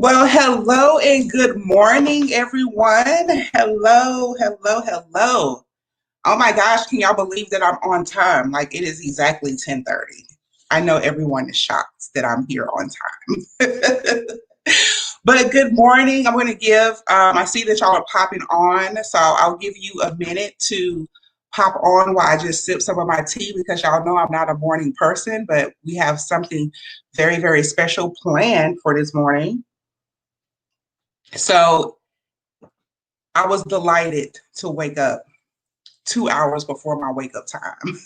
Well, hello and good morning, everyone. Hello, hello, hello. Oh my gosh, can y'all believe that I'm on time? Like it is exactly 10:30. I know everyone is shocked that I'm here on time. But good morning. I'm going to give, I see that y'all are popping on, so I'll give you a minute to pop on while I just sip some of my tea because y'all know I'm not a morning person, but we have something very, very special planned for this morning. So I was delighted to wake up 2 hours before my wake up time.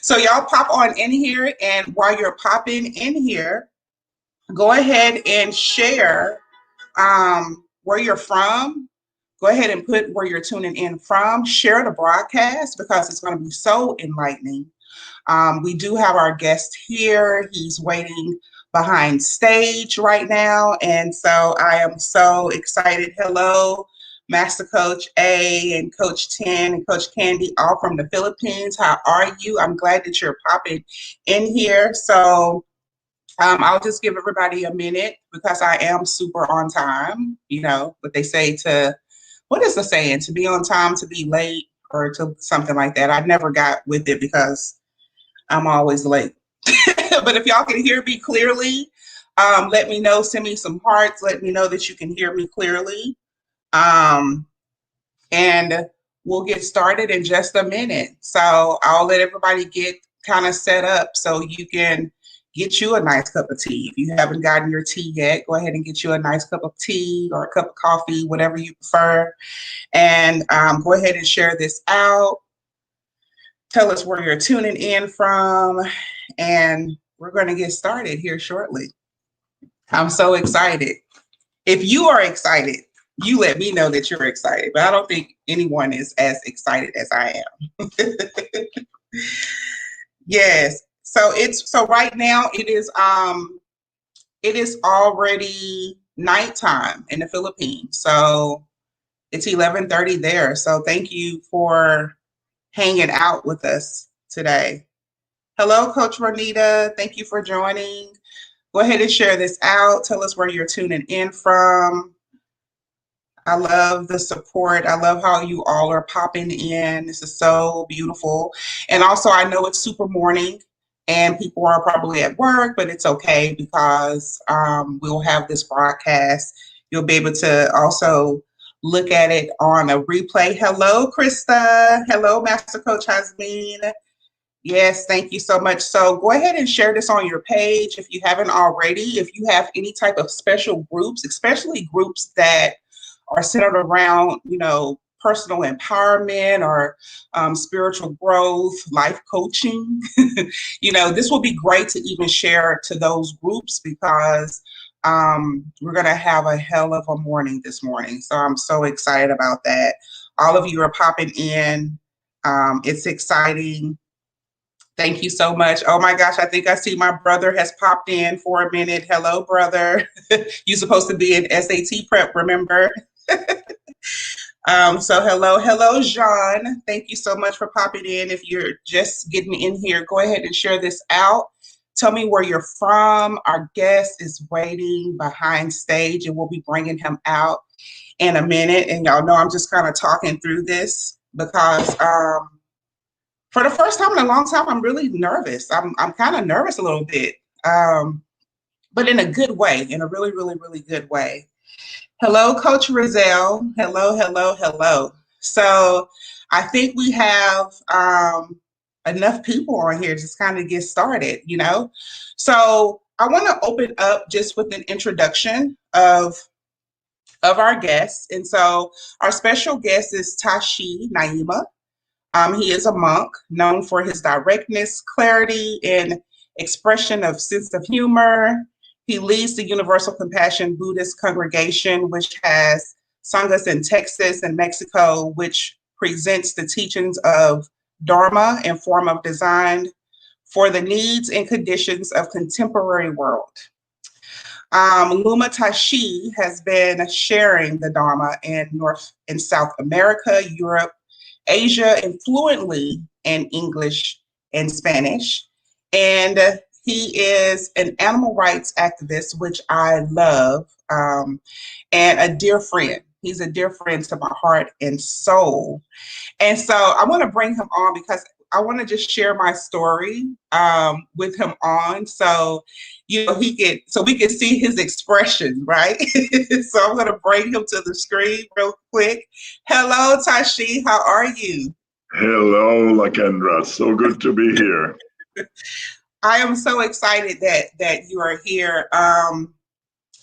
So y'all pop on in here, and while you're popping in here, go ahead and share where you're from. Go ahead and put where you're tuning in from. Share the broadcast because it's going to be so enlightening. We do have our guest here. He's waiting behind stage right now. And so I am so excited. Hello, Master Coach A and Coach 10 and Coach Candy, all from the Philippines. How are you? I'm glad that you're popping in here. So I'll just give everybody a minute because I am super on time. You know what they say what is the saying? To be on time, to be late, or to something like that. I never got with it because I'm always late. But if y'all can hear me clearly, let me know. Send me some hearts. Let me know that you can hear me clearly. And we'll get started in just a minute. So I'll let everybody get kind of set up so you can get you a nice cup of tea. If you haven't gotten your tea yet, go ahead and get you a nice cup of tea or a cup of coffee, whatever you prefer. And go ahead and share this out. Tell us where you're tuning in from, and we're going to get started here shortly. I'm so excited. If you are excited, you let me know that you're excited, but I don't think anyone is as excited as I am. Yes. So right now it is already nighttime in the Philippines. So it's 11:30 there. So thank you for hanging out with us today. Hello, Coach Ronita. Thank you for joining. Go ahead and share this out. Tell us where you're tuning in from. I love the support. I love how you all are popping in. This is so beautiful. And also, I know it's super morning and people are probably at work, but it's okay because we'll have this broadcast. You'll be able to also look at it on a replay. Hello, Krista. Hello, Master Coach Hasmin. Yes, thank you so much. So go ahead and share this on your page if you haven't already. If you have any type of special groups, especially groups that are centered around, personal empowerment or spiritual growth, life coaching, this will be great to even share to those groups because we're going to have a hell of a morning this morning. So I'm so excited about that. All of you are popping in. It's exciting. Thank you so much. Oh my gosh, I think I see my brother has popped in for a minute. Hello, brother. You're supposed to be in SAT prep, remember? So hello, Jean. Thank you so much for popping in. If you're just getting in here, go ahead and share this out. Tell me where you're from. Our guest is waiting behind stage and we'll be bringing him out in a minute. And y'all know I'm just kind of talking through this because for the first time in a long time, I'm really nervous. I'm kind of nervous a little bit, but in a good way, in a really, really, really good way. Hello, Coach Rizal. Hello. So I think we have enough people on here to just kind of get started, So I want to open up just with an introduction of our guests. And so our special guest is Tashi Naima. He is a monk known for his directness, clarity, and expression of sense of humor. He leads the Universal Compassion Buddhist congregation, which has sanghas in Texas and Mexico, which presents the teachings of Dharma in form of design for the needs and conditions of contemporary world. Monk Tashi has been sharing the Dharma in North and South America, Europe, Asia, and fluently in English and Spanish. And He is an animal rights activist, which I love, and a dear friend. He's a dear friend to my heart and soul. And so I want to bring him on because I want to just share my story with him on. So, so we can see his expression, right? So I'm going to bring him to the screen real quick. Hello, Tashi. How are you? Hello, LaKendra. So good to be here. I am so excited that you are here.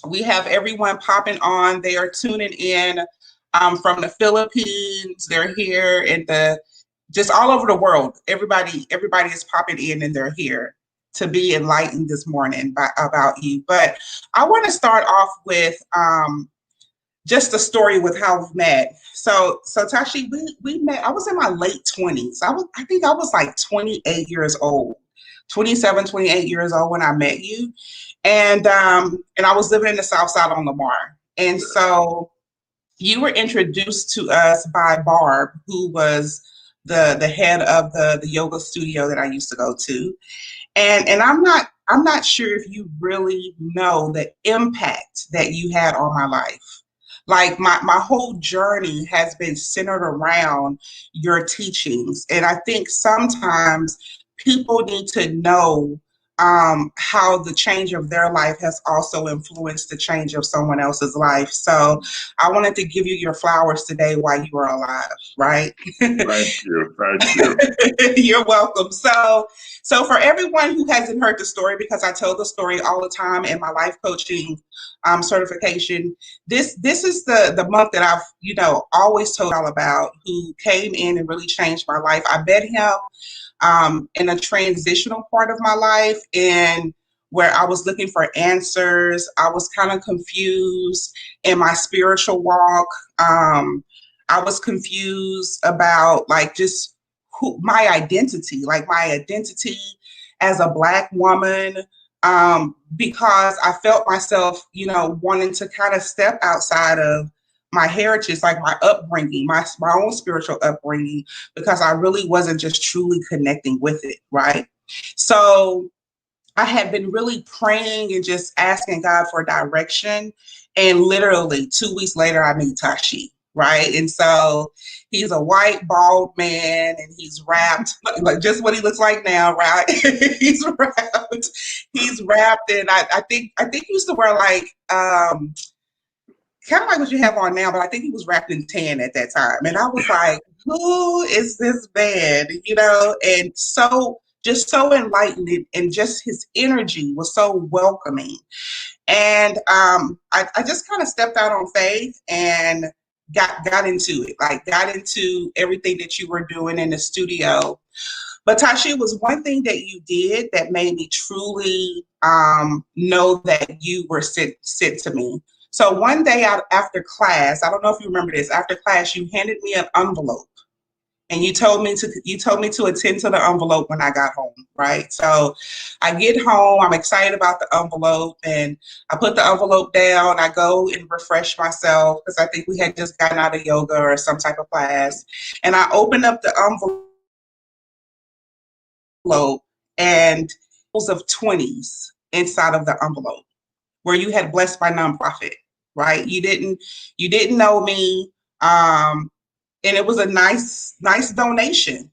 We have everyone popping on. They are tuning in from the Philippines. They're here in just all over the world. Everybody is popping in and they're here to be enlightened this morning about you. But I want to start off with just a story with how we met. So Tashi, we met. I was in my late 20s. I think I was like 28 years old, 27, 28 years old when I met you. And I was living in the Southside on Lamar. And so you were introduced to us by Barb, who was the head of the yoga studio that I used to go to. And I'm not sure if you really know the impact that you had on my life. Like my whole journey has been centered around your teachings. And I think sometimes people need to know how the change of their life has also influenced the change of someone else's life. So I wanted to give you your flowers today while you are alive, right? Thank you. Thank you. You're welcome. So for everyone who hasn't heard the story, because I tell the story all the time in my life coaching certification, this is the monk that I've always told all about, who came in and really changed my life. I met him in a transitional part of my life, and where I was looking for answers. I was kind of confused in my spiritual walk. I was confused about just my identity as a Black woman, because I felt myself, wanting to kind of step outside of my heritage, like my upbringing, my own spiritual upbringing, because I really wasn't just truly connecting with it, right? So I had been really praying and just asking God for direction. And literally 2 weeks later, I meet Tashi, right? And so he's a white, bald man, and he's wrapped, like just what he looks like now, right? He's wrapped. He's wrapped, and I think he used to wear kind of like what you have on now, but I think he was wrapped in tan at that time. And I was like, who is this man? And just so enlightened, and just his energy was so welcoming. And I just kind of stepped out on faith and got into it, got into everything that you were doing in the studio. But Tashi, was one thing that you did that made me truly know that you were sent to me. So one day after class, I don't know if you remember this, after class, you handed me an envelope, and you told me to attend to the envelope when I got home, right? So I get home, I'm excited about the envelope, and I put the envelope down. I go and refresh myself because I think we had just gotten out of yoga or some type of class. And I open up the envelope, and of 20s inside of the envelope, where you had blessed my nonprofit, right? You didn't know me. And it was a nice donation,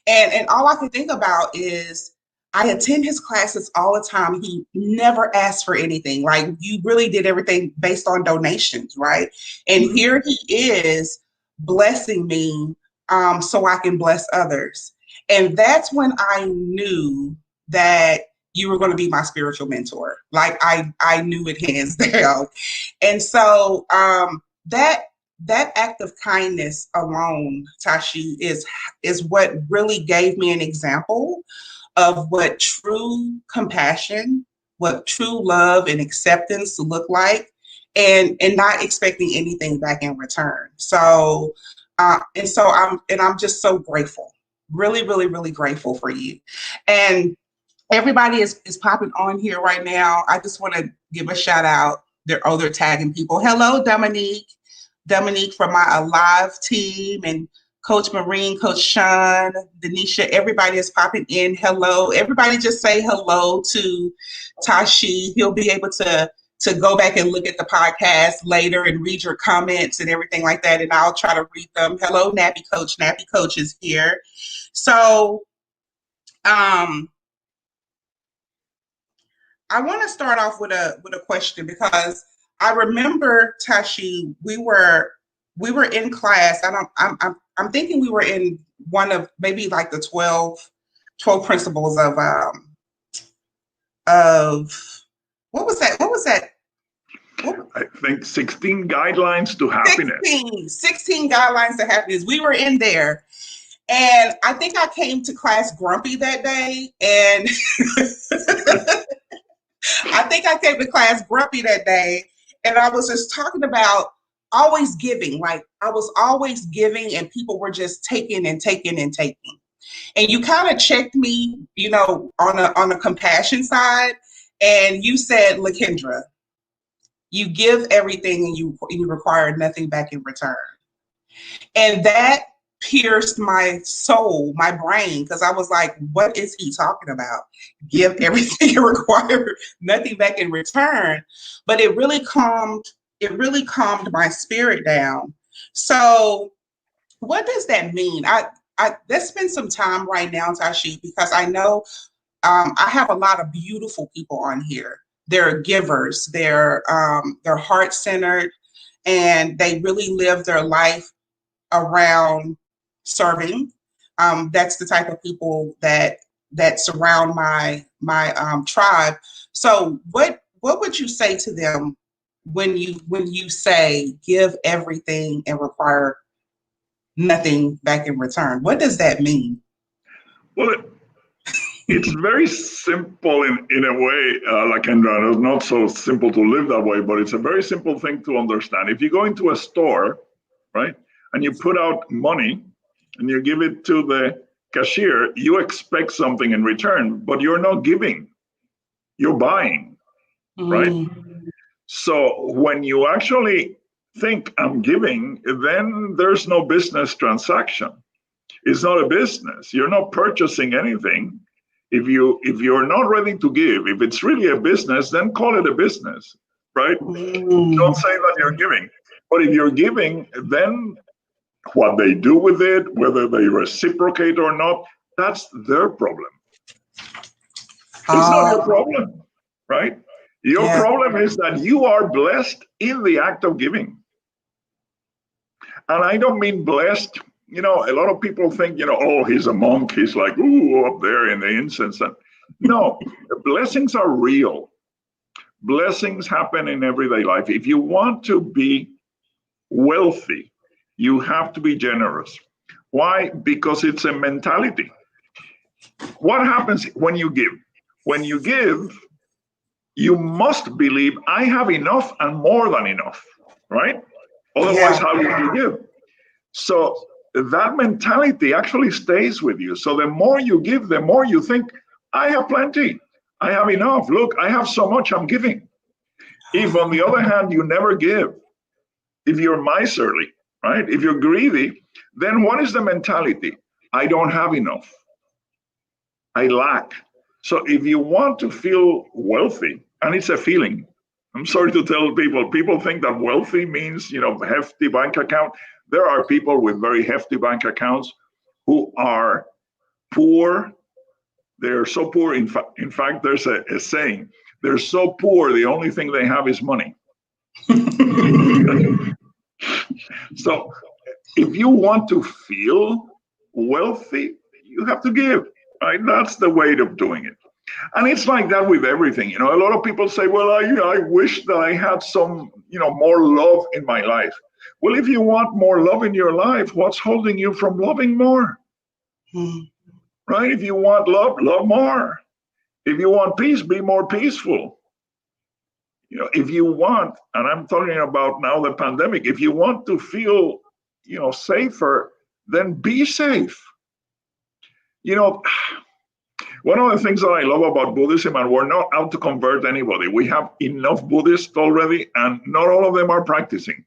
and all I could think about is I attend his classes all the time. He never asked for anything. Like, you really did everything based on donations, right? And here he is blessing me, so I can bless others. And that's when I knew that you were going to be my spiritual mentor. Like, I knew it hands down. And so that act of kindness alone, Tashi, is what really gave me an example of what true compassion, what true love and acceptance look like, and not expecting anything back in return. So I'm just so grateful, really, really, really grateful for you. And everybody is popping on here right now. I just want to give a shout out. They're tagging people. Hello, Dominique from my Alive team, and Coach Marine, Coach Sean, Denisha, everybody is popping in. Hello. Everybody just say hello to Tashi. He'll be able to go back and look at the podcast later and read your comments and everything like that, and I'll try to read them. Hello, Nappy Coach. Nappy Coach is here. So I want to start off with a question, because I remember, Tashi, we were in class. I'm thinking we were in one of maybe like the 12 principles of what was that? I think 16 guidelines to happiness. 16 guidelines to happiness. We were in there. And I think I came to class grumpy that day. And I think I came to class grumpy that day. And I was just talking about always giving. Like, I was always giving, and people were just taking and taking and taking. And you kind of checked me, on a compassion side. And you said, LaKendra, you give everything and you require nothing back in return. And that pierced my soul, my brain, because I was like, what is he talking about? Give everything and require nothing back in return. But it really calmed my spirit down. So what does that mean? Let's spend some time right now, Tashi, because I know I have a lot of beautiful people on here. They're givers, they're heart-centered, and they really live their life around serving. That's the type of people that surround my tribe. So what would you say to them when you say give everything and require nothing back in return? What does that mean? Well, it's very simple in a way, LaKendra. It's not so simple to live that way, but it's a very simple thing to understand. If you go into a store, right, and you put out money and you give it to the cashier, you expect something in return, but you're not giving, you're buying, right? So when you actually think I'm giving, then there's no business transaction. It's not a business. You're not purchasing anything. If you're not ready to give, if it's really a business, then call it a business, right? Don't say that you're giving. But if you're giving, then what they do with it, whether they reciprocate or not, that's their problem. It's not your problem, right? Your problem is that you are blessed in the act of giving. And I don't mean blessed, a lot of people think, oh, he's a monk. He's like, ooh, up there in the incense. And no, blessings are real. Blessings happen in everyday life. If you want to be wealthy, you have to be generous. Why? Because it's a mentality. What happens when you give? When you give, you must believe I have enough and more than enough, right? Otherwise, how would you give? So that mentality actually stays with you. So the more you give, the more you think, I have plenty. I have enough. Look, I have so much, I'm giving. If, on the other hand, you never give, if you're miserly, right? If you're greedy, then what is the mentality? I don't have enough. I lack. So if you want to feel wealthy, and it's a feeling, I'm sorry to tell people think that wealthy means, hefty bank account. There are people with very hefty bank accounts who are poor. They're so poor. In fact, there's a saying, they're so poor, the only thing they have is money. So if you want to feel wealthy, you have to give, right? That's the way of doing it. And it's like that with everything. A lot of people say, well, I wish that I had some, more love in my life. Well, if you want more love in your life, what's holding you from loving more? Right? If you want love, love more. If you want peace, be more peaceful. If you want, and I'm talking about now the pandemic, if you want to feel, safer, then be safe. One of the things that I love about Buddhism, and we're not out to convert anybody. We have enough Buddhists already, and not all of them are practicing.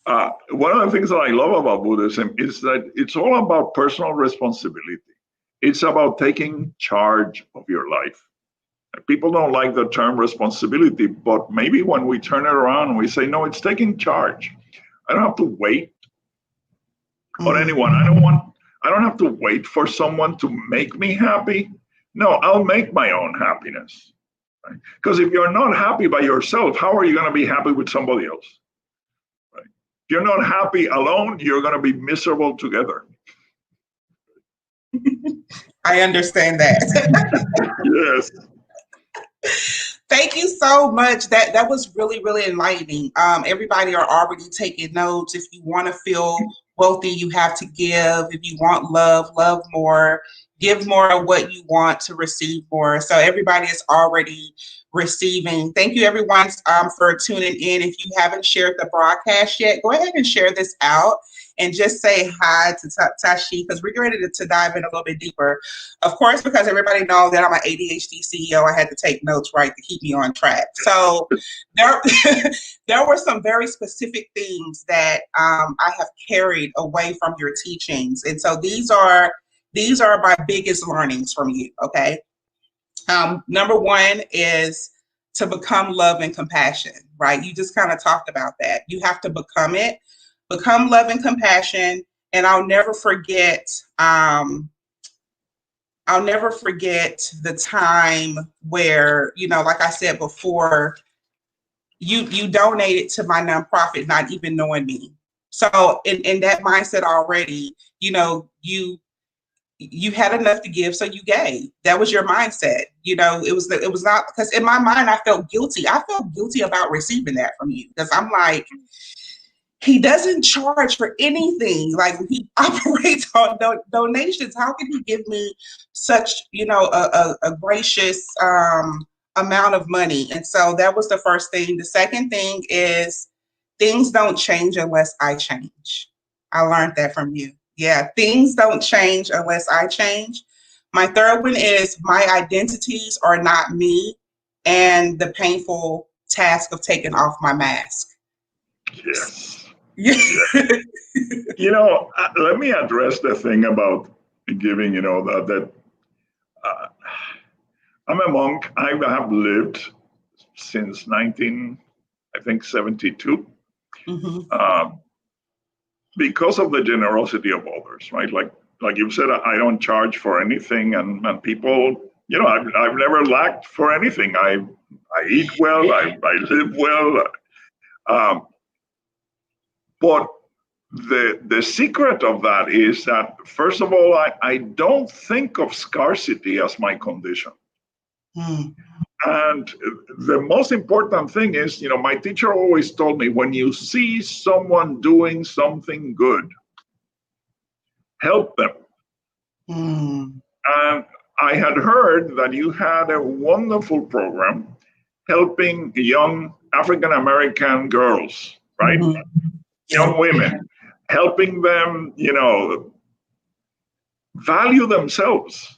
One of the things that I love about Buddhism is that it's all about personal responsibility. It's about taking charge of your life. People don't like the term responsibility, but maybe when we turn it around and we say, no, it's taking charge. I don't have to wait on anyone. I don't have to wait for someone to make me happy. No, I'll make my own happiness. Because if you're not happy by yourself, how are you going to be happy with somebody else? Right? If you're not happy alone, you're going to be miserable together. I understand that. Yes. Thank you so much. That was really, really enlightening. Everybody are already taking notes. If you want to feel wealthy, you have to give. If you want love, love more. Give more of what you want to receive more. So everybody is already receiving. Thank you, everyone, for tuning in. If you haven't shared the broadcast yet, go ahead and share this out and just say hi to Tashi, because we're ready to dive in a little bit deeper. Of course, because everybody knows that I'm an ADHD CEO, I had to take notes, right, to keep me on track. So there were some very specific things that I have carried away from your teachings. And so these are my biggest learnings from you, okay? Number one is to become love and compassion, right? You just kind of talked about that. You have to become it, become love and compassion. And I'll never forget the time where, like I said before, you donated to my nonprofit, not even knowing me. So in that mindset already, you had enough to give, so you gave. That was your mindset. It was not, because in my mind, I felt guilty. I felt guilty about receiving that from you, because I'm like, he doesn't charge for anything. Like, he operates on donations. How can he give me such, a gracious amount of money? And so that was the first thing. The second thing is, things don't change unless I change. I learned that from you. Yeah, things don't change unless I change. My third one is, my identities are not me, and the painful task of taking off my mask. Yes. Yes. Let me address the thing about giving, that I'm a monk. I have lived since 1972. Mm-hmm. Because of the generosity of others, right? Like you said, I don't charge for anything, and people, I've never lacked for anything. I eat well, I live well, but the secret of that is that, first of all, I don't think of scarcity as my condition. Mm. And the most important thing is, my teacher always told me, when you see someone doing something good, help them. Mm. And I had heard that you had a wonderful program helping young African-American girls, right? Mm-hmm. Young women, helping them, value themselves.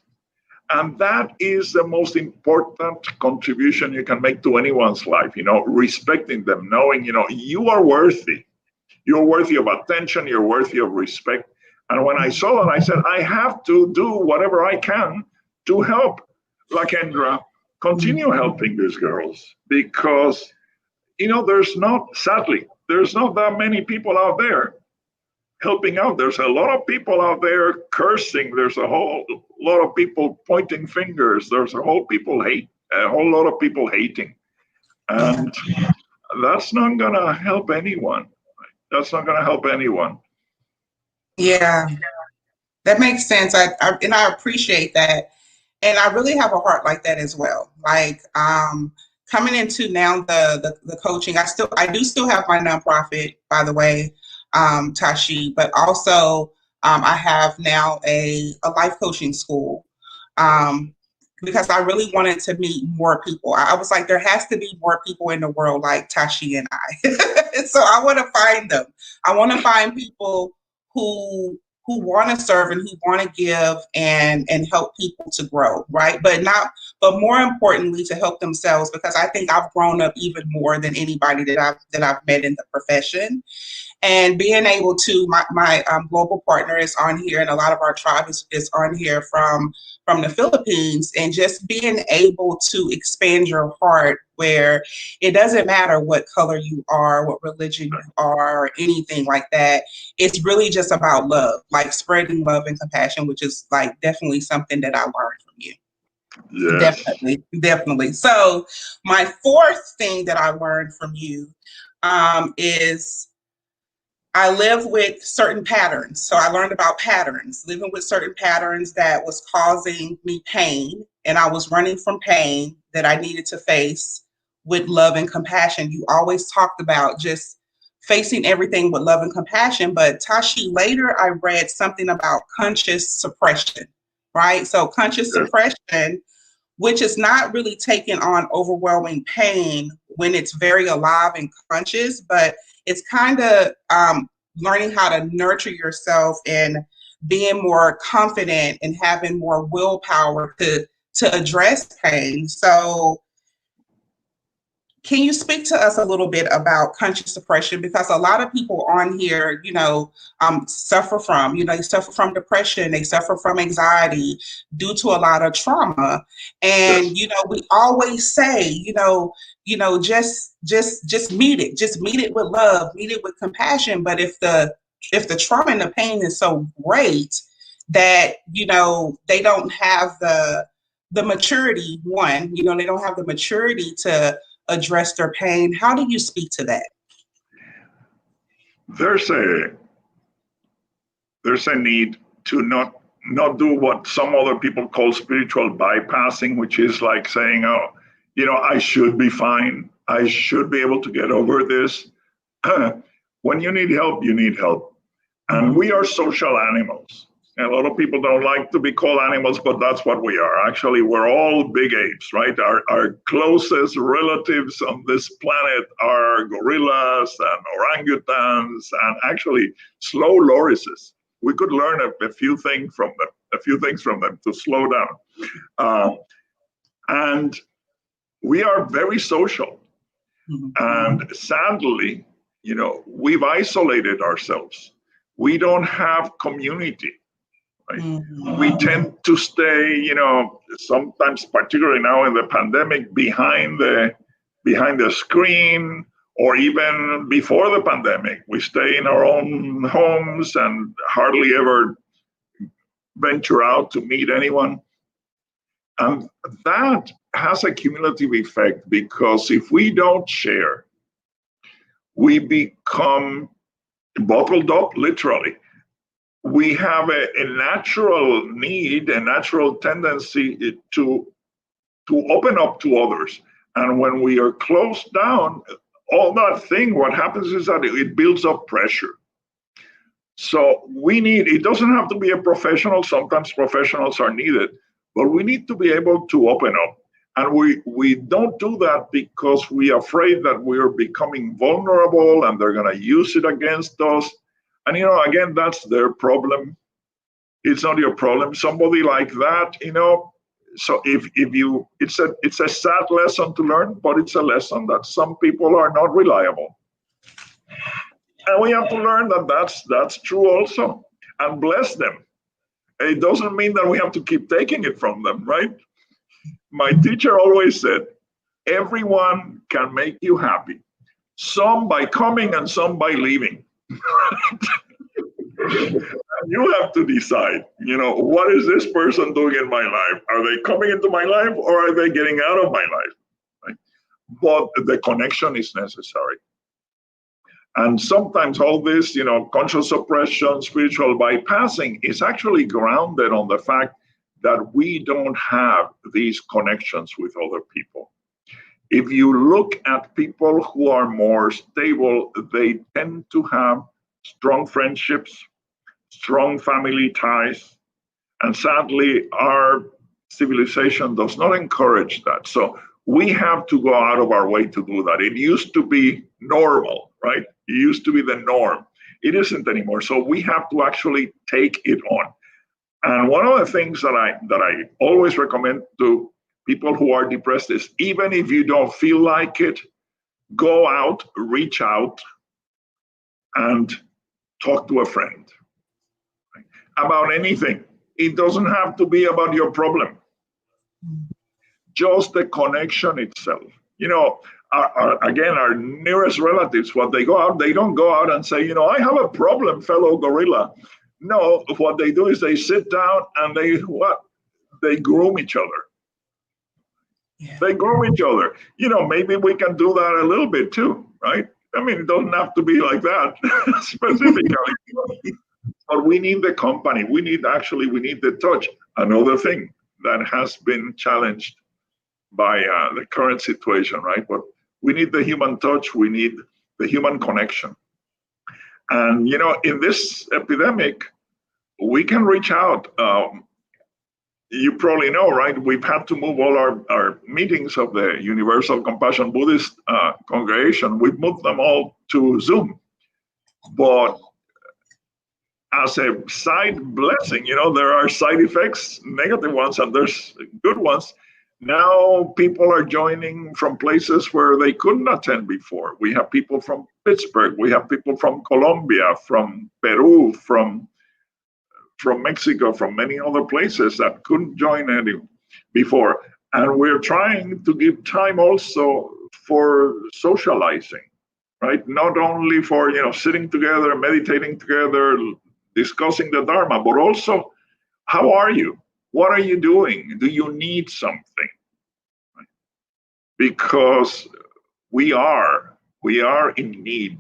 And that is the most important contribution you can make to anyone's life, respecting them, knowing, you are worthy. You're worthy of attention. You're worthy of respect. And when I saw that, I said, I have to do whatever I can to help LaKendra continue helping these girls, because, sadly, there's not that many people out there helping out. There's a lot of people out there cursing. There's a whole lot of people pointing fingers. There's a whole lot of people hating. And that's not going to help anyone. That's not going to help anyone. Yeah, that makes sense. I appreciate that. And I really have a heart like that as well. Like, coming into now the coaching, I do still have my nonprofit, by the way, Tashi, but also I have now a life coaching school, because I really wanted to meet more people. I was like, there has to be more people in the world like Tashi and I. So I want to find them. I want to find people who want to serve and who want to give and help people to grow, right? But more importantly, to help themselves, because I think I've grown up even more than anybody that I've met in the profession. And being able to, my global partner is on here, and a lot of our tribe is on here from the Philippines, and just being able to expand your heart where it doesn't matter what color you are, what religion you are, or anything like that. It's really just about love, like spreading love and compassion, which is like definitely something that I learned from you. Yes. Definitely, definitely. So my fourth thing that I learned from you is I live with certain patterns. So I learned about patterns, living with certain patterns that was causing me pain. And I was running from pain that I needed to face with love and compassion. You always talked about just facing everything with love and compassion. But Tashi, later I read something about conscious suppression, right? So conscious Yes. suppression, which is not really taking on overwhelming pain when it's very alive and conscious, but it's kind of learning how to nurture yourself and being more confident and having more willpower to address pain. So can you speak to us a little bit about conscious suppression? Because a lot of people on here, suffer from, they suffer from depression, they suffer from anxiety due to a lot of trauma. And, Yes. We always say, just meet it, with love, meet it with compassion. But if the trauma and the pain is so great that, they don't have the maturity, they don't have the maturity to address their pain. How do you speak to that? There's a need to not do what some other people call spiritual bypassing, which is like saying, oh, I should be fine. I should be able to get over this. When you need help, you need help. And we are social animals. And a lot of people don't like to be called animals, but that's what we are. Actually, we're all big apes, right? Our closest relatives on this planet are gorillas and orangutans and actually slow lorises. We could learn a few things from them to slow down. And we are very social. And sadly, we've isolated ourselves. We don't have community. Right? We tend to stay, sometimes, particularly now in the pandemic, behind the screen, or even before the pandemic, we stay in our own homes and hardly ever venture out to meet anyone. And that has a cumulative effect, because if we don't share, we become bottled up, literally. We have a natural need, a natural tendency to open up to others. And when we are closed down, all that thing, what happens is that it builds up pressure. So it doesn't have to be a professional. Sometimes professionals are needed, but we need to be able to open up. And we don't do that because we are afraid that we are becoming vulnerable and they're going to use it against us. And, again, that's their problem. It's not your problem. Somebody like that, so if you, it's a sad lesson to learn, but it's a lesson that some people are not reliable. And we have to learn that that's true also, and bless them. It doesn't mean that we have to keep taking it from them, right? My teacher always said, everyone can make you happy. Some by coming and some by leaving. You have to decide, what is this person doing in my life? Are they coming into my life, or are they getting out of my life? Right? But the connection is necessary. And sometimes all this, conscious suppression, spiritual bypassing is actually grounded on the fact that we don't have these connections with other people. If you look at people who are more stable, they tend to have strong friendships, strong family ties. And sadly, our civilization does not encourage that. So we have to go out of our way to do that. It used to be normal, right? It used to be the norm. It isn't anymore. So we have to actually take it on. And one of the things that I always recommend to people who are depressed is, even if you don't feel like it, go out, reach out, and talk to a friend about anything. It doesn't have to be about your problem. Just the connection itself. Our nearest relatives, what they go out, they don't go out and say, I have a problem, fellow gorilla. No, what they do is they sit down and they groom each other. Yeah. They groom each other. Maybe we can do that a little bit too, right? I mean, it doesn't have to be like that specifically. But we need the company. We need the touch. Another thing that has been challenged by the current situation, right? But we need the human touch. We need the human connection. And, in this epidemic, we can reach out. You probably know, right? We've had to move all our meetings of the Universal Compassion Buddhist congregation. We've moved them all to Zoom. But as a side blessing, there are side effects, negative ones, and there's good ones. Now people are joining from places where they couldn't attend before. We have people from Pittsburgh. We have people from Colombia, from Peru, from Mexico, from many other places that couldn't join any before. And we're trying to give time also for socializing, right? Not only for, sitting together, meditating together, discussing the Dharma, but also, how are you? What are you doing? Do you need something? Right? Because we are in need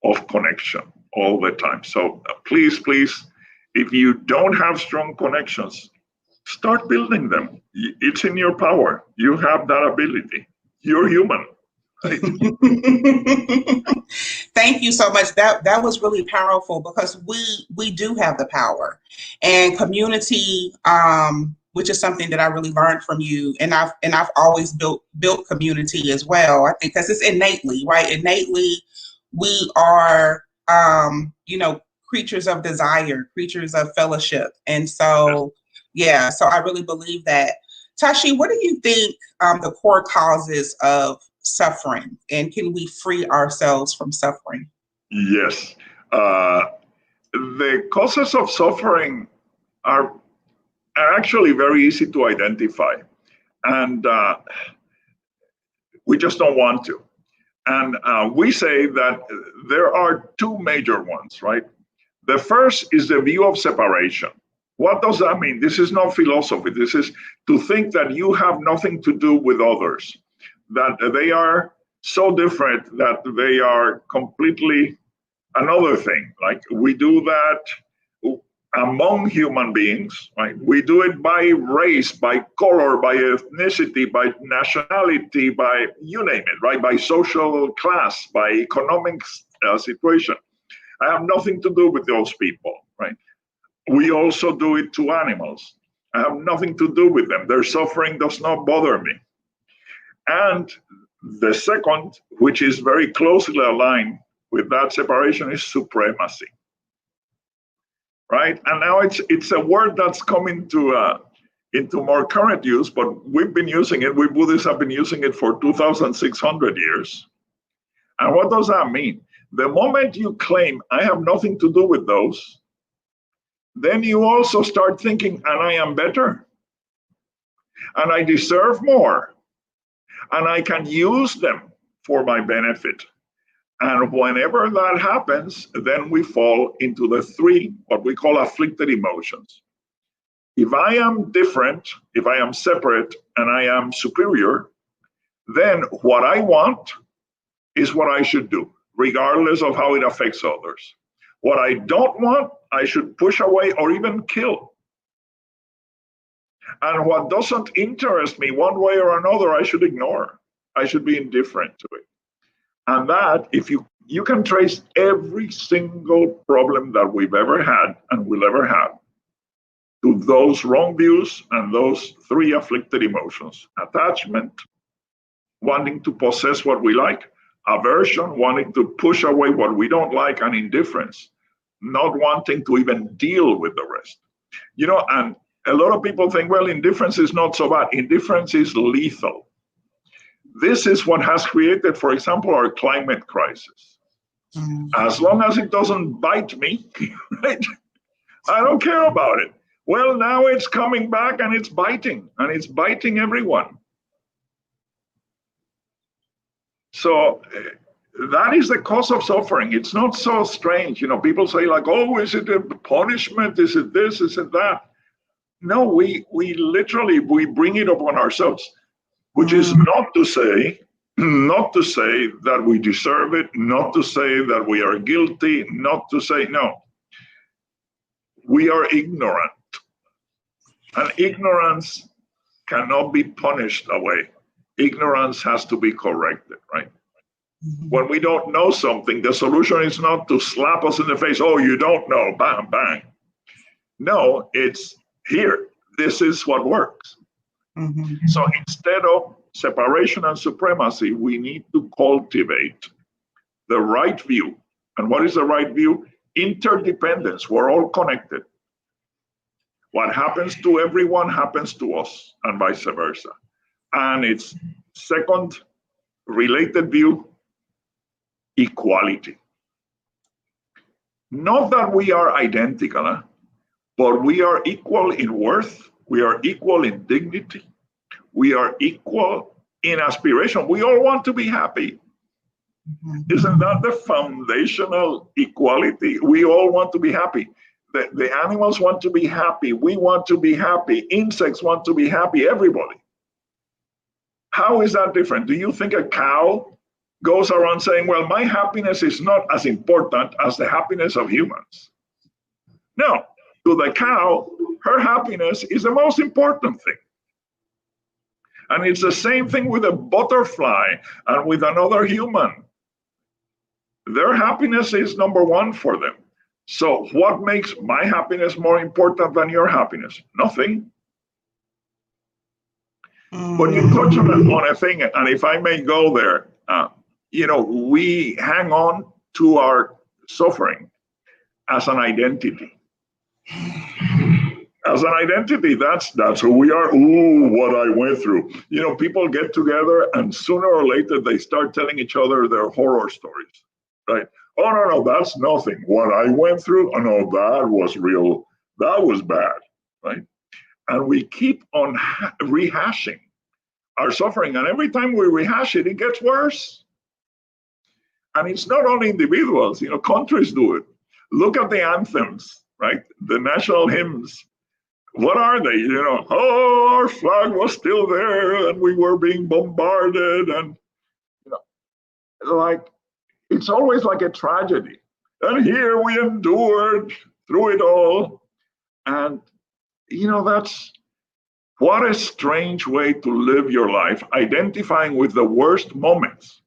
of connection all the time. So please, if you don't have strong connections, start building them. It's in your power. You have that ability. You're human. Right? Thank you so much. That was really powerful, because we do have the power, and community, which is something that I really learned from you, and I've always built community as well. I think because it's innately, right? Innately, we are creatures of desire, creatures of fellowship, and so so I really believe that. Tashi, what do you think the core causes of suffering, and can we free ourselves from suffering? Yes. The causes of suffering are actually very easy to identify, and we just don't want to. And we say that there are two major ones, right? The first is the view of separation. What does that mean? This is not philosophy. This is to think that you have nothing to do with others, that they are so different that they are completely another thing. Like, we do that among human beings, right? We do it by race, by color, by ethnicity, by nationality, by you name it, right? By social class, by economic situation. I have nothing to do with those people, right? We also do it to animals. I have nothing to do with them. Their suffering does not bother me. And the second, which is very closely aligned with that separation, is supremacy, right? And now it's a word that's come into more current use, but we've been using it. We Buddhists have been using it for 2,600 years. And what does that mean? The moment you claim, I have nothing to do with those, then you also start thinking, and I am better, and I deserve more, and I can use them for my benefit. And whenever that happens, then we fall into the three, what we call afflicted emotions. If I am different, if I am separate, and I am superior, then what I want is what I should do, regardless of how it affects others. What I don't want, I should push away or even kill. And what doesn't interest me one way or another, I should ignore. I should be indifferent to it. And that, if you can trace every single problem that we've ever had and will ever have to those wrong views and those three afflicted emotions: attachment, wanting to possess what we like; aversion, wanting to push away what we don't like; and indifference, not wanting to even deal with the rest. And a lot of people think, well, indifference is not so bad. Indifference is lethal. This is what has created, for example, our climate crisis. As long as it doesn't bite me, right? I don't care about it. Well, now it's coming back and it's biting everyone. So that is the cause of suffering. It's not so strange. You know, people say like, oh, is it a punishment? Is it this? Is it that? No, we literally, we bring it upon ourselves, which is not to say that we deserve it, not to say that we are guilty, not to say, no. We are ignorant. And ignorance cannot be punished away. Ignorance has to be corrected, right? When we don't know something, the solution is not to slap us in the face. Oh, you don't know, bang, bang. No, it's here. This is what works. So instead of separation and supremacy, we need to cultivate the right view. And what is the right view? Interdependence. We're all connected. What happens to everyone happens to us, and vice versa. And its second related view, equality. Not that we are identical, but we are equal in worth, we are equal in dignity, we are equal in aspiration. We all want to be happy. Isn't that the foundational equality? We all want to be happy. The animals want to be happy. We want to be happy. Insects want to be happy. Everybody. How is that different? Do you think a cow goes around saying, well, my happiness is not as important as the happiness of humans? No. To the cow, her happiness is the most important thing. And it's the same thing with a butterfly and with another human. Their happiness is number one for them. So what makes my happiness more important than your happiness? Nothing. But you touch on a thing, and if I may go there, you know, we hang on to our suffering as an identity. As an identity, that's who we are. Ooh, what I went through. You know, people get together and sooner or later they start telling each other their horror stories, right? Oh, no, that's nothing. What I went through, oh, no, that was real. That was bad, right? And we keep on rehashing our suffering. And every time we rehash it, it gets worse. And it's not only individuals, you know, countries do it. Look at the anthems, right? The national hymns. What are they? You know, oh, our flag was still there and we were being bombarded. And, you know, like, it's always like a tragedy. And here we endured through it all. And, you know, that's what a strange way to live your life, identifying with the worst moments.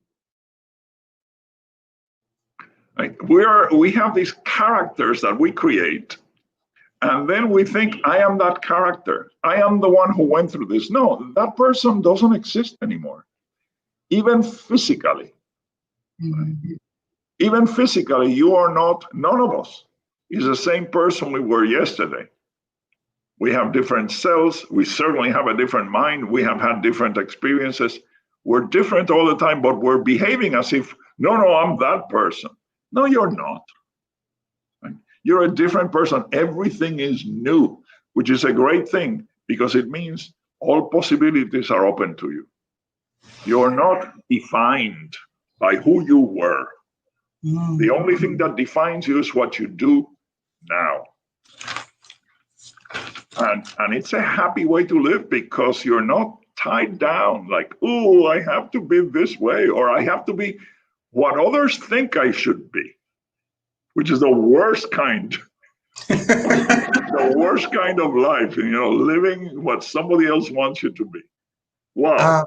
Right? We have these characters that we create, and then we think, I am that character. I am the one who went through this. No, that person doesn't exist anymore, even physically. Even physically, you are not, none of us is the same person we were yesterday. We have different cells. We certainly have a different mind. We have had different experiences. We're different all the time, but we're behaving as if, no, I'm that person. No, you're not. Right? You're a different person. Everything is new, which is a great thing because it means all possibilities are open to you. You're not defined by who you were. The only thing that defines you is what you do now. And it's a happy way to live because you're not tied down like, oh, I have to be this way, or I have to be what others think I should be, which is the worst kind. The worst kind of life, you know, living what somebody else wants you to be. Wow.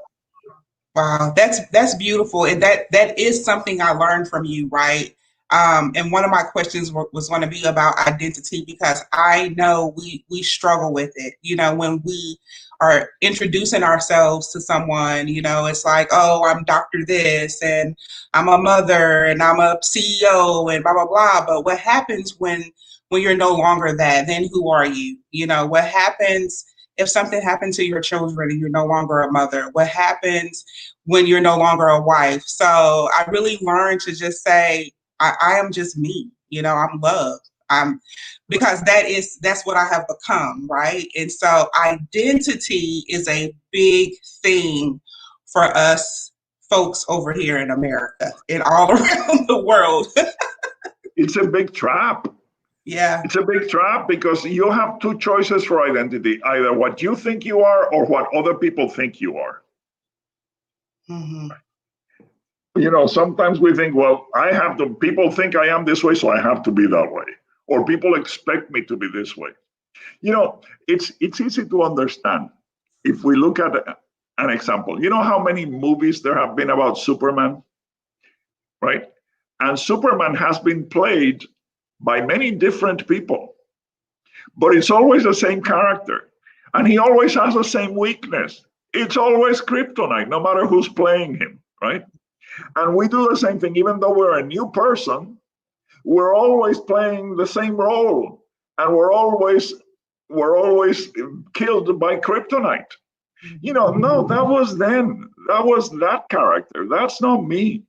Wow, that's beautiful, and that is something I learned from you, right? And one of my questions was going to be about identity because I know we struggle with it. You know, when we are introducing ourselves to someone, you know, it's like, oh, I'm Dr. This, and I'm a mother, and I'm a CEO, and blah blah blah. But what happens when you're no longer that? Then who are you? You know, what happens if something happened to your children and you're no longer a mother? What happens when you're no longer a wife? So I really learned to just say, I am just me, I'm love. Because that's what I have become, right? And so identity is a big thing for us folks over here in America and all around the world. It's a big trap. Yeah. It's a big trap because you have two choices for identity, either what you think you are or what other people think you are. Mm-hmm. Sometimes we think, well, people think I am this way, so I have to be that way. Or people expect me to be this way. It's easy to understand. If we look at an example, you know how many movies there have been about Superman, right? And Superman has been played by many different people, but it's always the same character. And he always has the same weakness. It's always kryptonite, no matter who's playing him, right? And we do the same thing, even though we're a new person, we're always playing the same role, and we're always killed by kryptonite. No, that was them. That was that character. That's not me.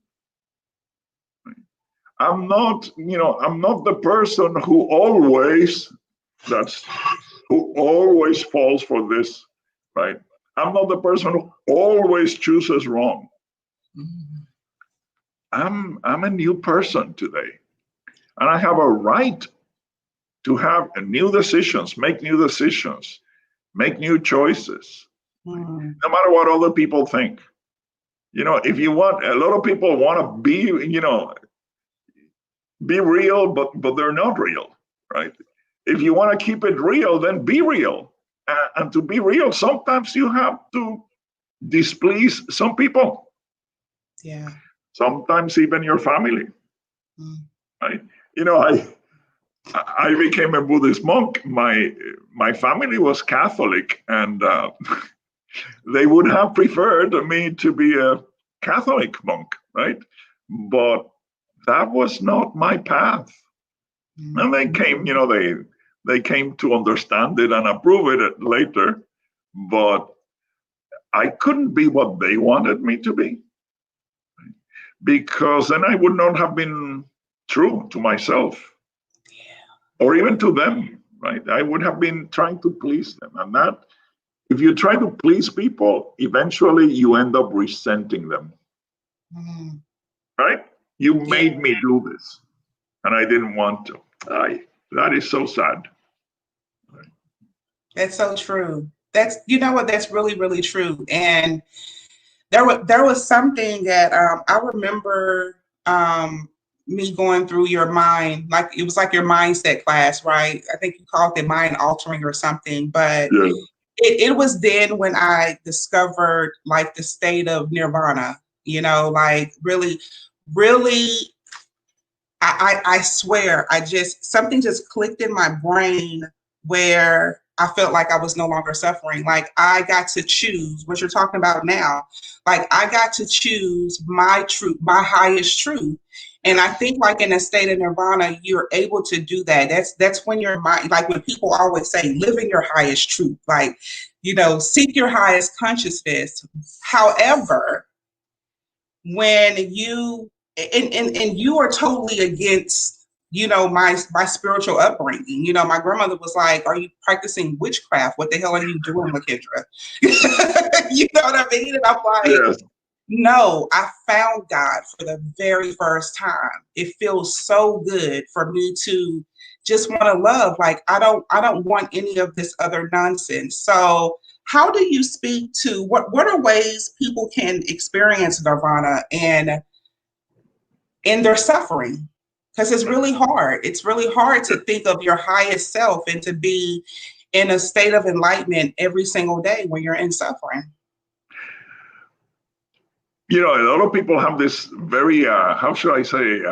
I'm not the person who always falls for this, right? I'm not the person who always chooses wrong. I'm a new person today, and I have a right to have new decisions, make new choices, no matter what other people think. If you want, a lot of people want to be real, but they're not real, right? If you want to keep it real, then be real. And to be real, sometimes you have to displease some people. Yeah. Sometimes even your family, right? I became a Buddhist monk. My family was Catholic, and they would have preferred me to be a Catholic monk, right? But that was not my path. And they came, they came to understand it and approve it later, but I couldn't be what they wanted me to be, because then I would not have been true to myself or even to them, right? I would have been trying to please them. And that, if you try to please people, eventually you end up resenting them, right? You made me do this, and I didn't want to. That is so sad. That's so true. That's, that's really, really true. And there was something that I remember me going through your mind, like it was like your mindset class, right? I think you called it mind altering or something, but it was then when I discovered like the state of nirvana, like really, really, I swear, something just clicked in my brain where I felt like I was no longer suffering. Like I got to choose what you're talking about now. Like I got to choose my truth, my highest truth. And I think like in a state of nirvana, you're able to do that. That's when your mind, like when people always say, live in your highest truth, like, seek your highest consciousness. However, when you and you are totally against my spiritual upbringing. My grandmother was like, are you practicing witchcraft? What the hell are you doing, LaKendra? You know what I mean? And I'm like, no, I found God for the very first time. It feels so good for me to just want to love. Like I don't want any of this other nonsense. So how do you speak to what are ways people can experience nirvana and in their suffering? Because it's really hard. It's really hard to think of your highest self and to be in a state of enlightenment every single day when you're in suffering. A lot of people have this very, how should I say,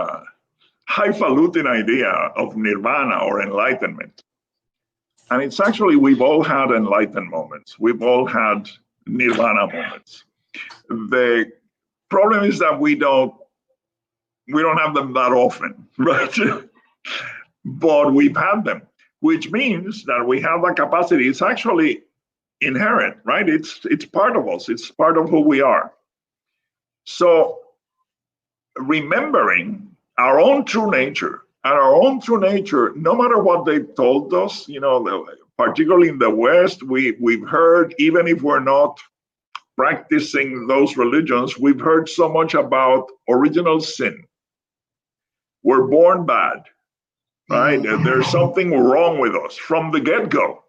highfalutin idea of nirvana or enlightenment. And it's actually, we've all had enlightened moments. We've all had nirvana moments. The problem is that we don't have them that often, right? But we've had them, which means that we have the capacity. It's actually inherent, right? It's part of us. It's part of who we are. So remembering our own true nature. And our own true nature, no matter what they've told us, particularly in the West, we've heard, even if we're not practicing those religions, we've heard so much about original sin. We're born bad, right? There's something wrong with us from the get-go,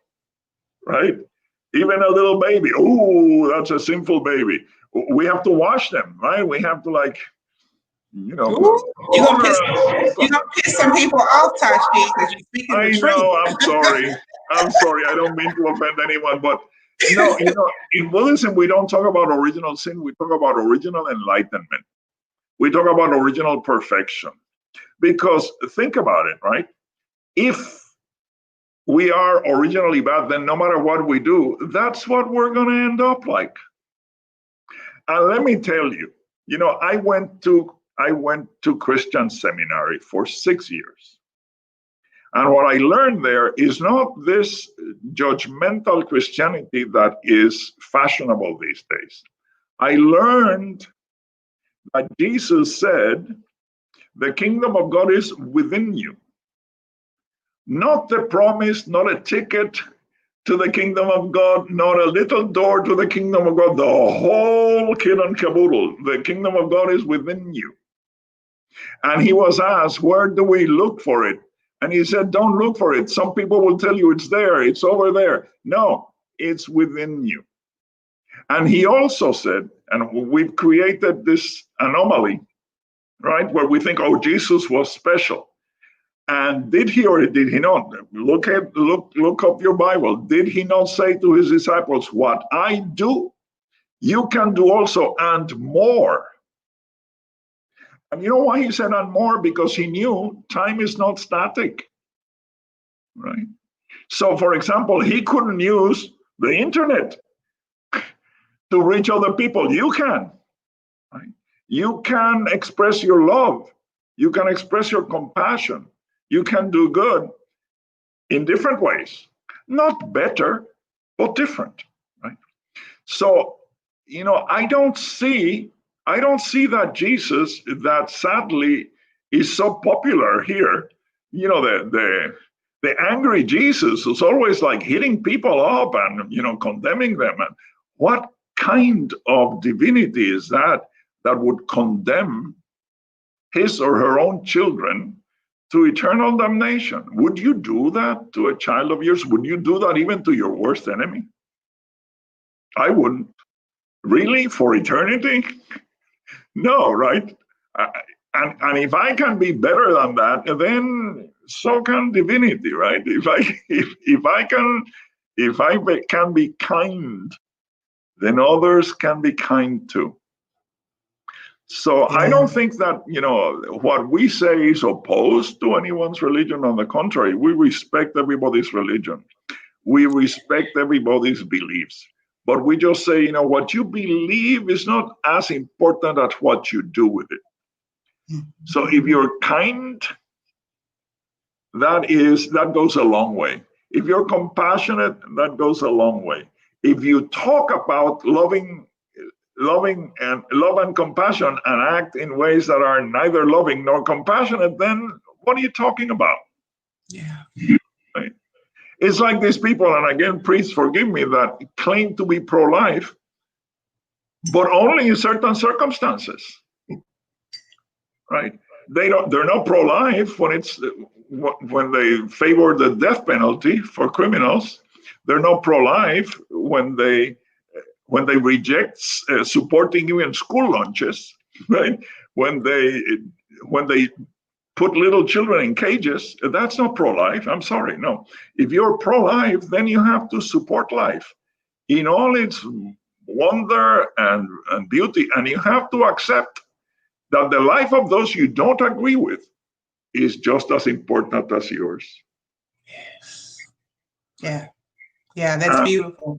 right? Even a little baby, oh, that's a sinful baby. We have to wash them, right? We have to you're gonna piss some people off, Tashi, because you're speaking the truth. I know. I'm sorry. I don't mean to offend anyone, but no, in Buddhism we don't talk about original sin. We talk about original enlightenment. We talk about original perfection. Because think about it, right? If we are originally bad, then no matter what we do, that's what we're going to end up like. And let me tell you, I went to Christian seminary for 6 years. And what I learned there is not this judgmental Christianity that is fashionable these days. I learned that Jesus said, the kingdom of God is within you. Not the promise, not a ticket to the kingdom of God, not a little door to the kingdom of God, the whole kit and caboodle. The kingdom of God is within you. And he was asked, where do we look for it? And he said, don't look for it. Some people will tell you it's there, it's over there. No, it's within you. And he also said, and we've created this anomaly, right, where we think, oh, Jesus was special. And did he or did he not? Look up your Bible. Did he not say to his disciples, what I do, you can do also, and more? And you know why he said and more? Because he knew time is not static, right? So, for example, he couldn't use the internet to reach other people. You can, right? You can express your love. You can express your compassion. You can do good in different ways, not better, but different, right? So, I don't see that Jesus that sadly is so popular here. The angry Jesus who's always like hitting people up and condemning them. And what kind of divinity is that would condemn his or her own children to eternal damnation? Would you do that to a child of yours? Would you do that even to your worst enemy? I wouldn't. Really? For eternity? No, right? And if I can be better than that, then so can divinity, right? If I can be kind, then others can be kind too. So I don't think that, what we say is opposed to anyone's religion. On the contrary, we respect everybody's religion. We respect everybody's beliefs. But we just say, what you believe is not as important as what you do with it. So if you're kind, that goes a long way. If you're compassionate, that goes a long way. If you talk about loving and love and compassion and act in ways that are neither loving nor compassionate, then what are you talking about? Yeah. Right? It's like these people, and again, please forgive me, that claim to be pro-life, but only in certain circumstances. Right? They're not pro-life when they favor the death penalty for criminals. They're not pro-life when they reject supporting even school lunches, right? When they put little children in cages, that's not pro-life. I'm sorry, no. If you're pro-life, then you have to support life in all its wonder and beauty, and you have to accept that the life of those you don't agree with is just as important as yours. Yes. Yeah, that's beautiful.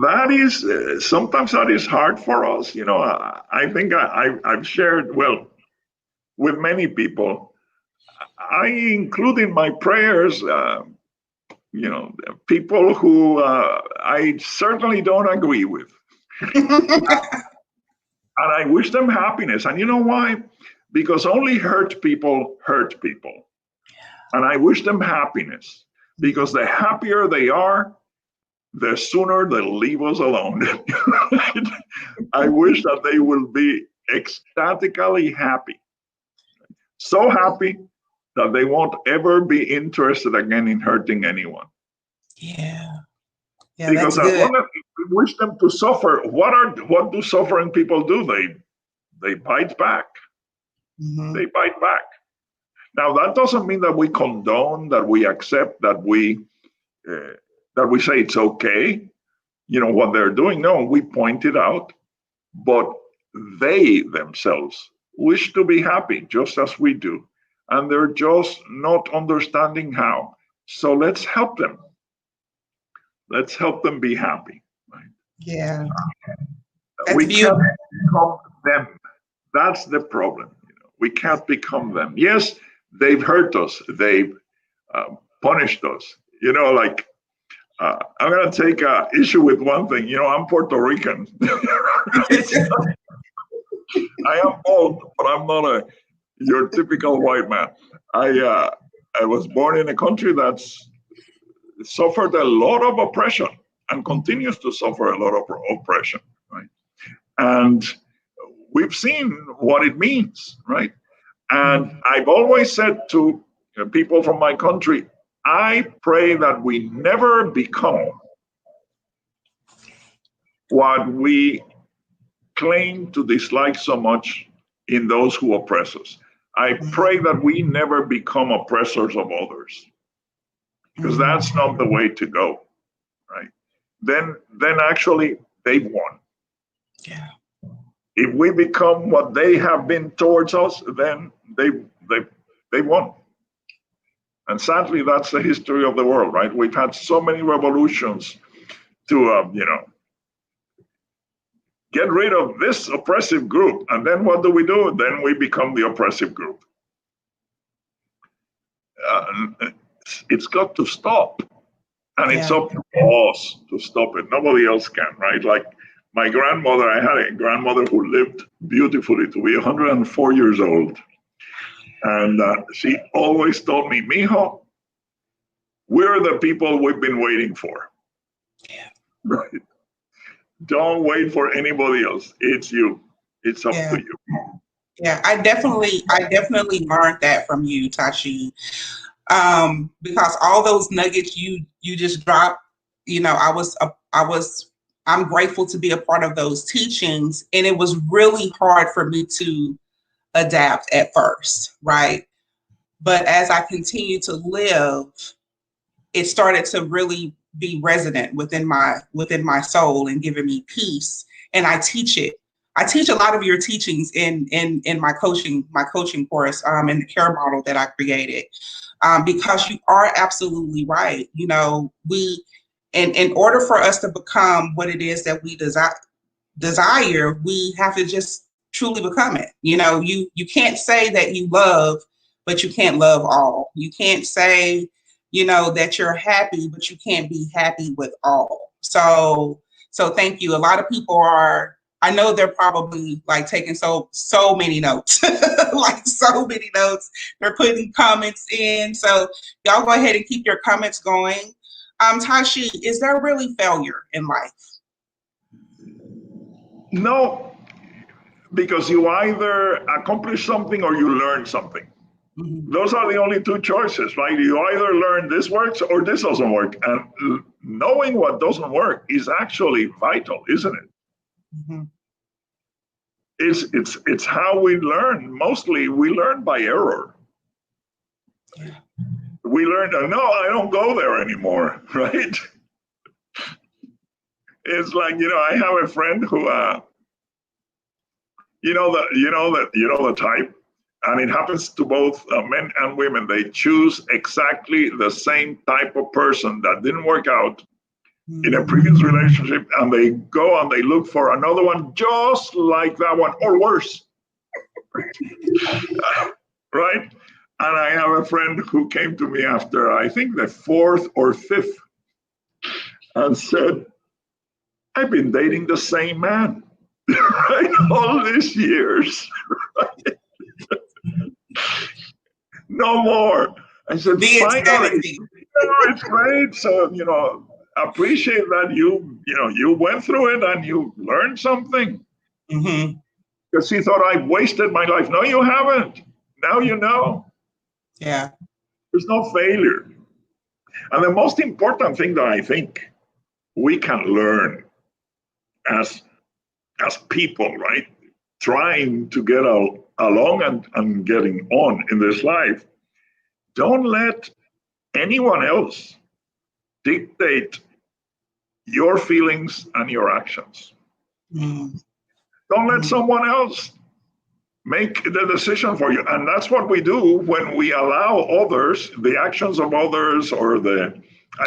That is sometimes that is hard for us. I think I've shared with many people. I include in my prayers, people who I certainly don't agree with, and I wish them happiness. And you know why? because only hurt people hurt people. And I wish them happiness, because the happier they are, the sooner they'll leave us alone. I wish that they will be ecstatically happy. So happy that they won't ever be interested again in hurting anyone. Yeah. Yeah, Because that's good. we wish them to suffer. What do suffering people do? They bite back. They bite back. Now that doesn't mean that we condone, that we accept, that we say it's okay, what they're doing. No, we point it out, but they themselves wish to be happy just as we do, and they're just not understanding how. So let's help them. Let's help them be happy. Right? Yeah. We can't become them. That's the problem. We can't become them. Yes, they've hurt us. They've punished us. I'm going to take issue with one thing. I'm Puerto Rican. I am old, but I'm not your typical white man. I was born in a country that's suffered a lot of oppression and continues to suffer a lot of oppression, right? And we've seen what it means, right? And I've always said to people from my country, I pray that we never become what we claim to dislike so much in those who oppress us. I pray that we never become oppressors of others, because that's not the way to go, right? Then actually they've won. Yeah. If we become what they have been towards us, then they won. And sadly, that's the history of the world, right? We've had so many revolutions to, get rid of this oppressive group. And then what do? Then we become the oppressive group. It's got to stop. And it's up to us to stop it. Nobody else can, right? Like my grandmother, I had a grandmother who lived beautifully to be 104 years old. And she always told me, Mijo, we're the people we've been waiting for. Yeah. Right? Don't wait for anybody else. It's you. It's up to you. Yeah, I definitely learned that from you, Tashi. Because all those nuggets you just dropped, I'm grateful to be a part of those teachings, and it was really hard for me to adapt at first, right? But as I continued to live, it started to really be resonant within my soul and giving me peace. And I teach it. I teach a lot of your teachings in my coaching course, in the care model that I created. Because you are absolutely right. We, in order for us to become what it is that we desire, we have to just truly become it. You can't say that you love, but you can't love all. You can't say, that you're happy, but you can't be happy with all. So thank you. A lot of people I know they're probably like taking so many notes, like so many notes. They're putting comments in. So y'all go ahead and keep your comments going. Tashi, is there really failure in life? No, because you either accomplish something or you learn something. Mm-hmm. Those are the only two choices, right? You either learn this works or this doesn't work. And knowing what doesn't work is actually vital, isn't it? Mm-hmm. It's how we learn. Mostly we learn by error. Yeah. We learn, no, I don't go there anymore, right? It's like, I have a friend who, the type, and it happens to both men and women. They choose exactly the same type of person that didn't work out in a previous relationship, and they go and they look for another one just like that one or worse. Right? And I have a friend who came to me after, I think, the fourth or fifth, and said, I've been dating the same man. Right? All these years. Right? No more. I said, The finally, insanity. it's great. So, appreciate that you went through it and you learned something. Mm-hmm. Because he thought I wasted my life. No, you haven't. Now you know. Yeah. There's no failure. And the most important thing that I think we can learn as people, right? Trying to get along and getting on in this life, don't let anyone else dictate your feelings and your actions. Mm-hmm. Don't let someone else make the decision for you. And that's what we do when we allow others, the actions of others, or the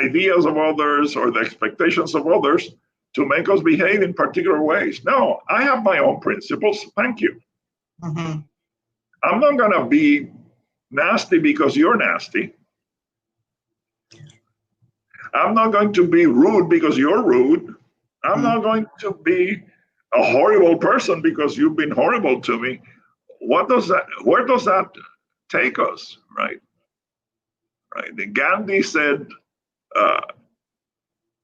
ideas of others, or the expectations of others, to make us behave in particular ways. No, I have my own principles. Thank you. Mm-hmm. I'm not going to be nasty because you're nasty. I'm not going to be rude because you're rude. I'm not going to be a horrible person because you've been horrible to me. Where does that take us, right? Gandhi said,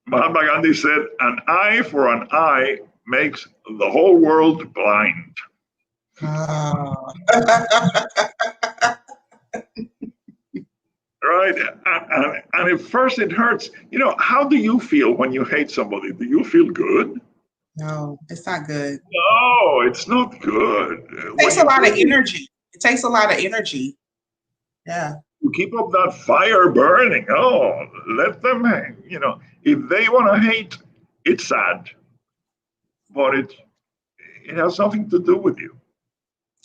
Mahatma Gandhi said, an eye for an eye makes the whole world blind. Oh. Right? And at first it hurts. How do you feel when you hate somebody? Do you feel good? No, it's not good. No, it's not good. It When takes a you lot of really energy. It takes a lot of energy. Yeah. you keep up that fire burning, let them hang. If they want to hate, it's sad, but it has nothing to do with you.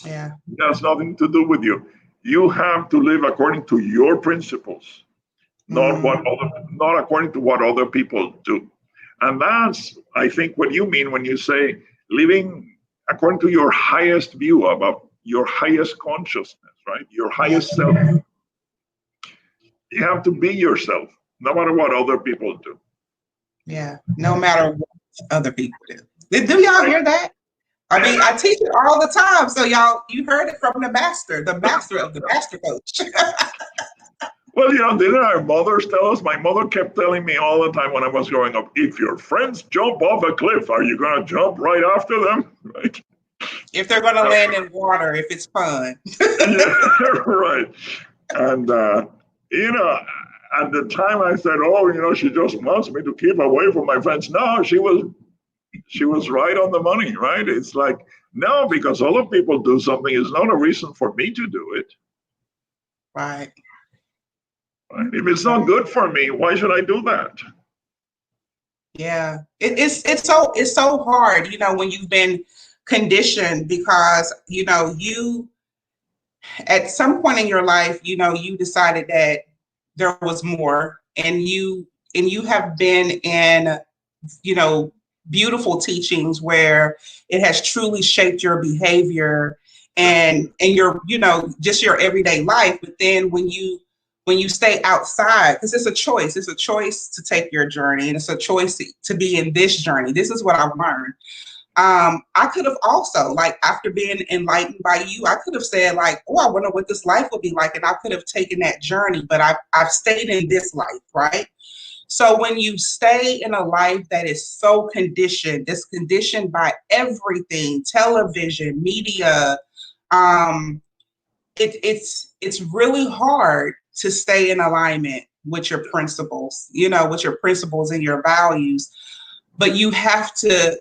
Yeah. It has nothing to do with you. You have to live according to your principles, not according to what other people do. And that's, I think, what you mean when you say living according to your highest view about your highest consciousness, right? Your Yeah. highest self. You have to be yourself, no matter what other people do. Yeah. No matter what other people do. Do y'all hear that? I mean, I teach it all the time. So y'all, you heard it from the master of the master coach. Well, didn't our mothers tell us? My mother kept telling me all the time when I was growing up, if your friends jump off a cliff, are you going to jump right after them? Right? If they're going to land in water, if it's fun. Yeah, right. And, at the time I said, she just wants me to keep away from my friends. No, she was right on the money, right? It's like, no, because other people do something is not a reason for me to do it. Right. Right? If it's not good for me, why should I do that? Yeah. It's so hard, when you've been conditioned because, you at some point in your life, you decided that there was more and you have been in, beautiful teachings where it has truly shaped your behavior and your, just your everyday life. But then when you stay outside, because it's a choice to take your journey, and it's a choice to be in this journey. This is what I've learned. I could have also, like, after being enlightened by you, I could have said, like, oh, I wonder what this life would be like. And I could have taken that journey, but I've stayed in this life, right? So when you stay in a life that is so conditioned, it's conditioned by everything, television, media, it's really hard to stay in alignment with your principles, with your principles and your values. But you have to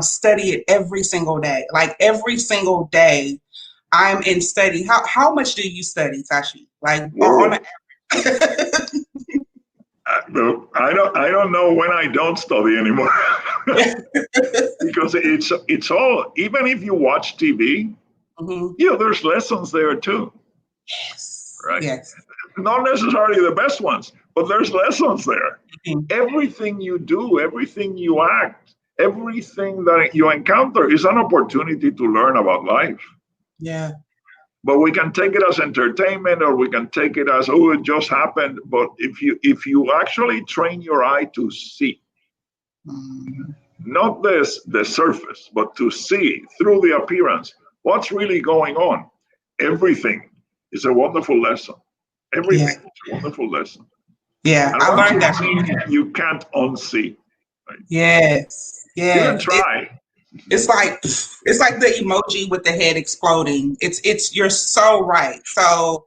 study it every single day. Like every single day, I'm in study. How much do you study, Tashi? Like on a I don't know when I don't study anymore. Because it's all, even if you watch TV, there's lessons there too. Yes. Right? Yes. Not necessarily the best ones, but there's lessons there. Everything you do, everything you act, everything that you encounter is an opportunity to learn about life. Yeah. But we can take it as entertainment, or we can take it as, oh, it just happened. But if you actually train your eye to see, not the surface, but to see through the appearance, what's really going on, everything is a wonderful lesson. Everything is a wonderful lesson. Yeah, And I once learned you that. see, you can't unsee. Right? Yes, You can yes. try. It's like the emoji with the head exploding. It's you're so right. So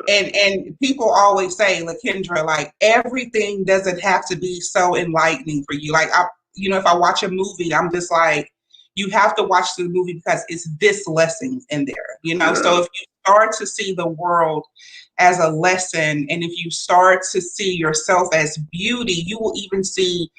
and people always say, LaKendra, like everything doesn't have to be so enlightening for you. Like if I watch a movie, I'm just like, you have to watch the movie because it's this lesson in there. Yeah. So if you start to see the world as a lesson, and if you start to see yourself as beauty, you will even see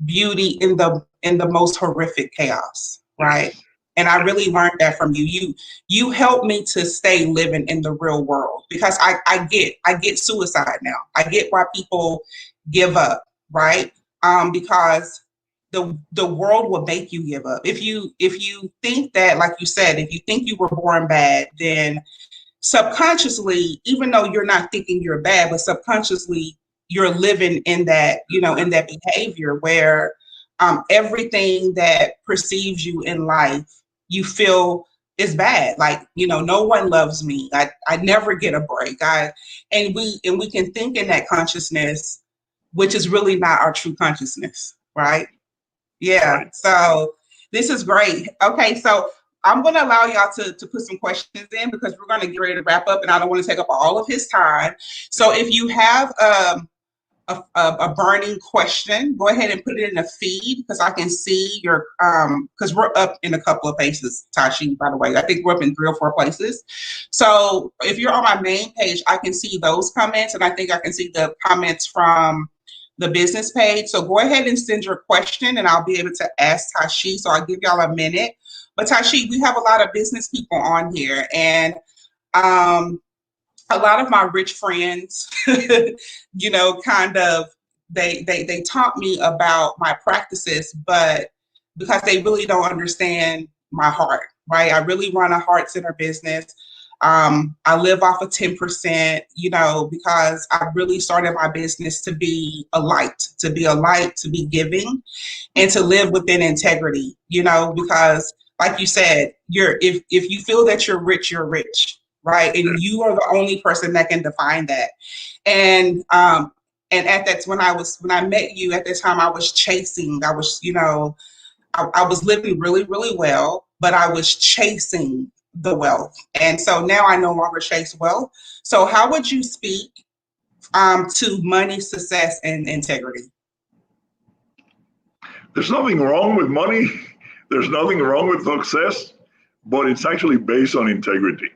beauty in the most horrific chaos, right? And I really learned that from you. You helped me to stay living in the real world, because I get suicide now. I get why people give up, right? Because the world will make you give up. If you think that, like you said, if you think you were born bad, then subconsciously, even though you're not thinking you're bad, but subconsciously you're living in that, in that behavior where everything that perceives you in life, you feel is bad. Like, no one loves me. I never get a break. And we can think in that consciousness, which is really not our true consciousness, right? Yeah. Right. So this is great. Okay, so I'm going to allow y'all to put some questions in, because we're going to get ready to wrap up, and I don't want to take up all of his time. So if you have a burning question, go ahead and put it in the feed, because I can see your, because we're up in a couple of places, Tashi, by the way. I think we're up in 3 or 4 places. So if you're on my main page, I can see those comments, and I think I can see the comments from the business page. So go ahead and send your question, and I'll be able to ask Tashi. So I'll give y'all a minute. But Tashi, we have a lot of business people on here, and a lot of my rich friends, kind of, they taught me about my practices, but because they really don't understand my heart, right? I really run a heart center business. I live off of 10%, because I really started my business to be a light, to be giving, and to live within integrity, because like you said, if you feel that you're rich, right? And you are the only person that can define that. And at that, when I met you at the time, I was chasing, I was living really, really well, but I was chasing the wealth. And so now I no longer chase wealth. So how would you speak to money, success, and integrity? There's nothing wrong with money. There's nothing wrong with success, but it's actually based on integrity.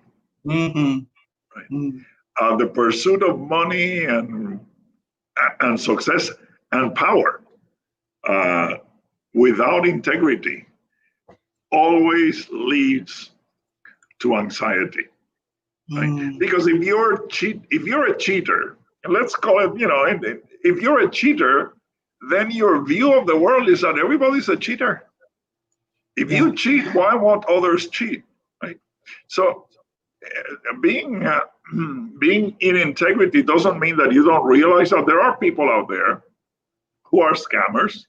Mm-hmm. Right? Mm-hmm. The pursuit of money and success and power without integrity always leads to anxiety. Right? Mm. Because if you're a cheater, and let's call it, if you're a cheater, then your view of the world is that everybody's a cheater. If you cheat, why won't others cheat? Right? So being in integrity doesn't mean that you don't realize that there are people out there who are scammers,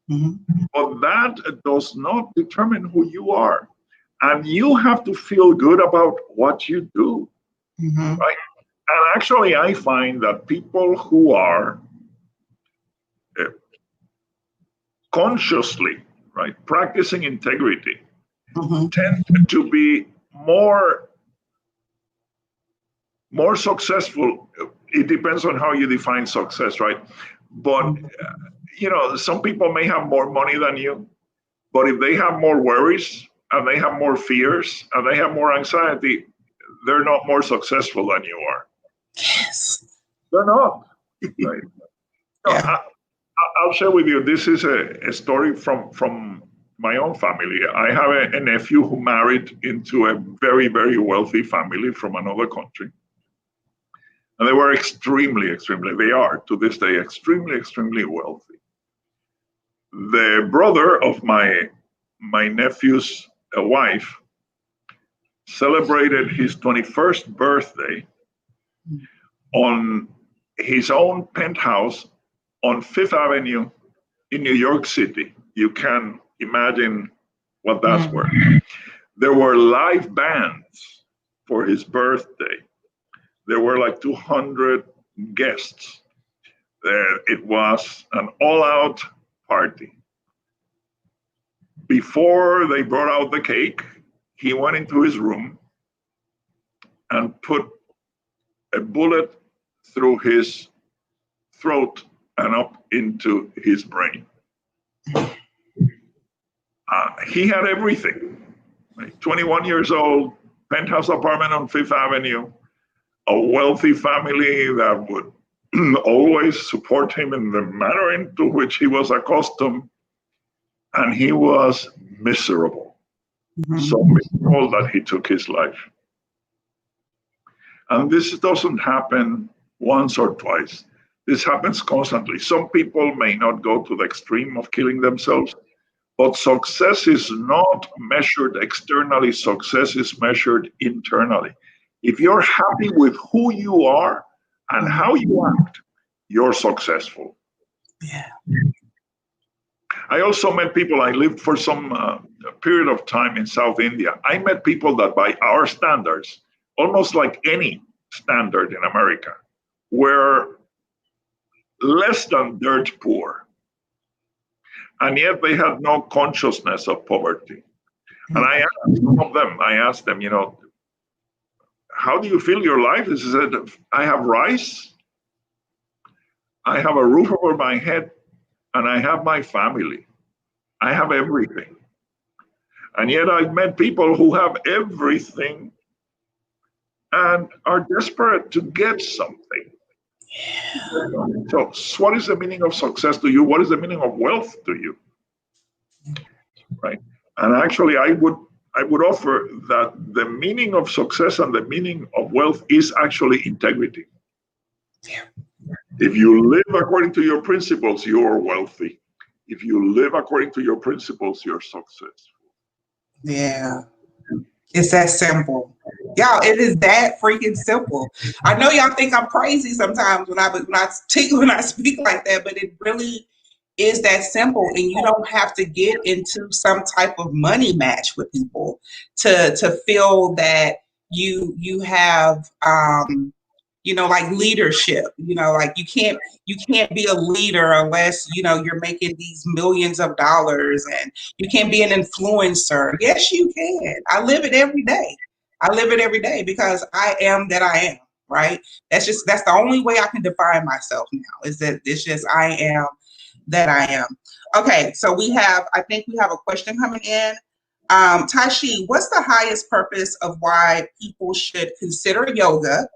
but that does not determine who you are. And you have to feel good about what you do, right? And actually, I find that people who are consciously, right, practicing integrity tend to be more successful. It depends on how you define success, right? But some people may have more money than you, but if they have more worries and they have more fears and they have more anxiety, they're not more successful than you are. Yes. They're not. Right? Yeah. I'll share with you, this is a story from my own family. I have a nephew who married into a very, very wealthy family from another country. And they were they are to this day, extremely wealthy. The brother of my nephew's wife celebrated his 21st birthday on his own penthouse on Fifth Avenue in New York City. You can imagine what that's worth. There were live bands for his birthday. There were like 200 guests. It was an all-out party. Before they brought out the cake, he went into his room and put a bullet through his throat and up into his brain. He had everything. 21 years old, penthouse apartment on Fifth Avenue, a wealthy family that would always support him in the manner into which he was accustomed, and he was miserable. So miserable that he took his life. And this doesn't happen once or twice. This happens constantly. Some people may not go to the extreme of killing themselves, but success is not measured externally. Success is measured internally. If you're happy with who you are and how you act, you're successful. Yeah. I also met people, I lived for some period of time in South India. I met people that by our standards, almost like any standard in America, were less than dirt poor. And yet they had no consciousness of poverty. And I asked some of them, how do you feel your life? They said, I have rice, I have a roof over my head, and I have my family. I have everything. And yet I've met people who have everything and are desperate to get something. Yeah. So what is the meaning of success to you? What is the meaning of wealth to you? Right? And actually, I would offer that the meaning of success and the meaning of wealth is actually integrity. Yeah. If you live according to your principles, you're wealthy. If you live according to your principles, you're successful. Yeah. It's that simple. Y'all, it is that freaking simple. I know y'all think I'm crazy sometimes when I speak like that, but it really is that simple. And you don't have to get into some type of money match with people to feel that you have like leadership. Like you can't be a leader unless you're making these millions of dollars, and you can't be an influencer. Yes, you can. I live it every day because I am that I am, right? That's the only way I can define myself now, is that it's just I am that I am. Okay, so I think we have a question coming in. Tashi, what's the highest purpose of why people should consider yoga?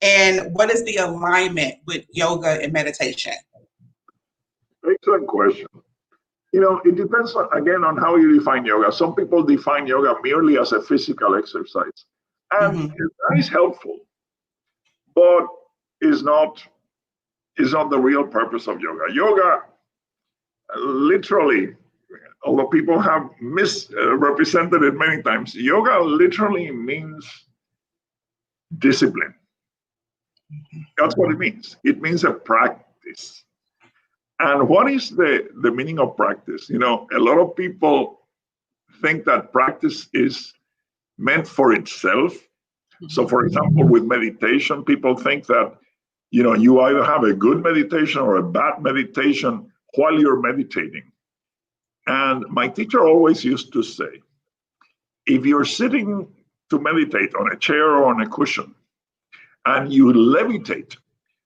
And what is the alignment with yoga and meditation? Excellent question. It depends, again, on how you define yoga. Some people define yoga merely as a physical exercise. And that is helpful, but is not the real purpose of yoga. Yoga, literally, although people have misrepresented it many times, yoga literally means discipline. That's what it means. It means a practice. And what is the meaning of practice? A lot of people think that practice is meant for itself. So, for example, with meditation, people think that, you either have a good meditation or a bad meditation while you're meditating. And my teacher always used to say, if you're sitting to meditate on a chair or on a cushion, and you levitate,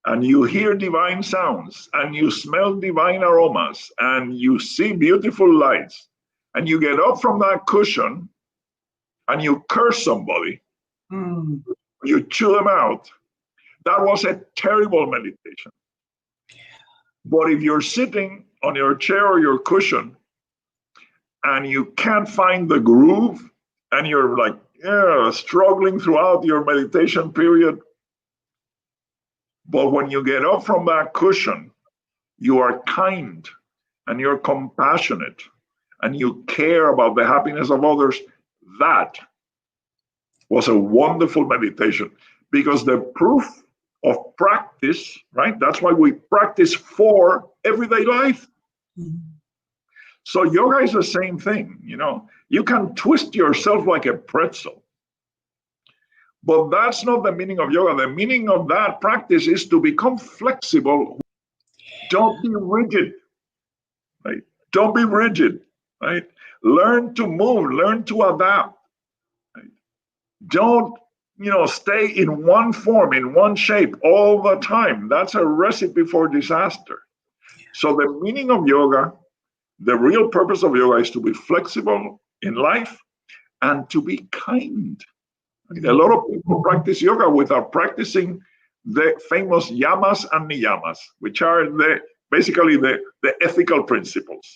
and you hear divine sounds, and you smell divine aromas, and you see beautiful lights, and you get up from that cushion, and you curse somebody, you chew them out, that was a terrible meditation. But if you're sitting on your chair or your cushion, and you can't find the groove, and you're like struggling throughout your meditation period, but when you get up from that cushion, you are kind and you're compassionate and you care about the happiness of others. That was a wonderful meditation, because the proof of practice, right? That's why we practice for everyday life. So yoga is the same thing. You can twist yourself like a pretzel, But that's not the meaning of yoga. The meaning of that practice is to become flexible. Don't be rigid, right? Don't be rigid, right? Learn to move, learn to adapt. Right? Don't, stay in one form, in one shape all the time. That's a recipe for disaster. So the meaning of yoga, the real purpose of yoga is to be flexible in life and to be kind. A lot of people practice yoga without practicing the famous yamas and niyamas, which are basically the ethical principles.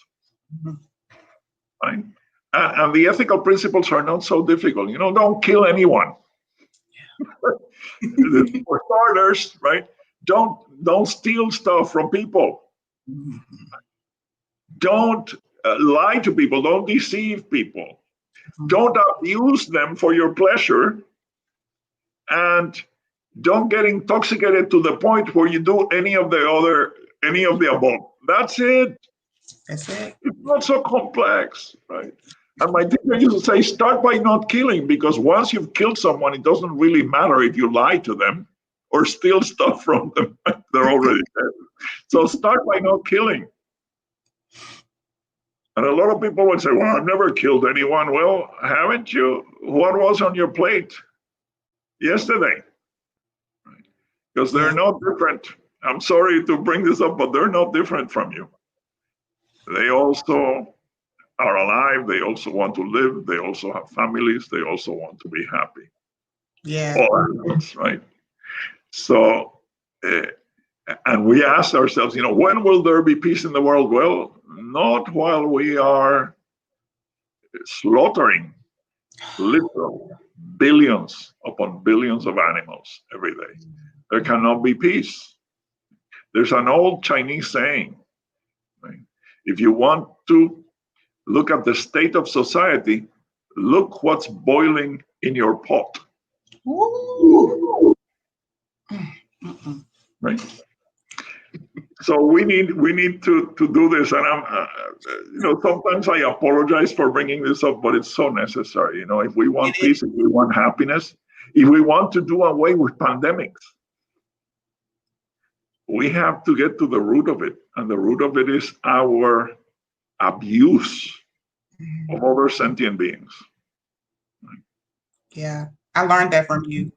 Right? And the ethical principles are not so difficult. Don't kill anyone. For starters, right? Don't steal stuff from people. Don't lie to people. Don't deceive people. Don't abuse them for your pleasure. And don't get intoxicated to the point where you do any of the above. That's it. That's it. It's not so complex, right? And my teacher used to say, start by not killing, because once you've killed someone, it doesn't really matter if you lie to them or steal stuff from them. They're already dead. So start by not killing. And a lot of people would say, well, I've never killed anyone. Well, haven't you? What was on your plate yesterday? Because they're not different. I'm sorry to bring this up, but they're not different from you. They also are alive. They also want to live. They also have families. They also want to be happy. Yeah. All animals, right? So, and we ask ourselves, when will there be peace in the world? Well, not while we are slaughtering literal billions upon billions of animals every day. There cannot be peace. There's an old Chinese saying, right? If you want to look at the state of society, look what's boiling in your pot. Ooh. Right? So we need to do this, and I'm sometimes I apologize for bringing this up, but it's so necessary. If we want peace, if we want happiness, if we want to do away with pandemics, we have to get to the root of it, and the root of it is our abuse of other sentient beings. Yeah, I learned that from you.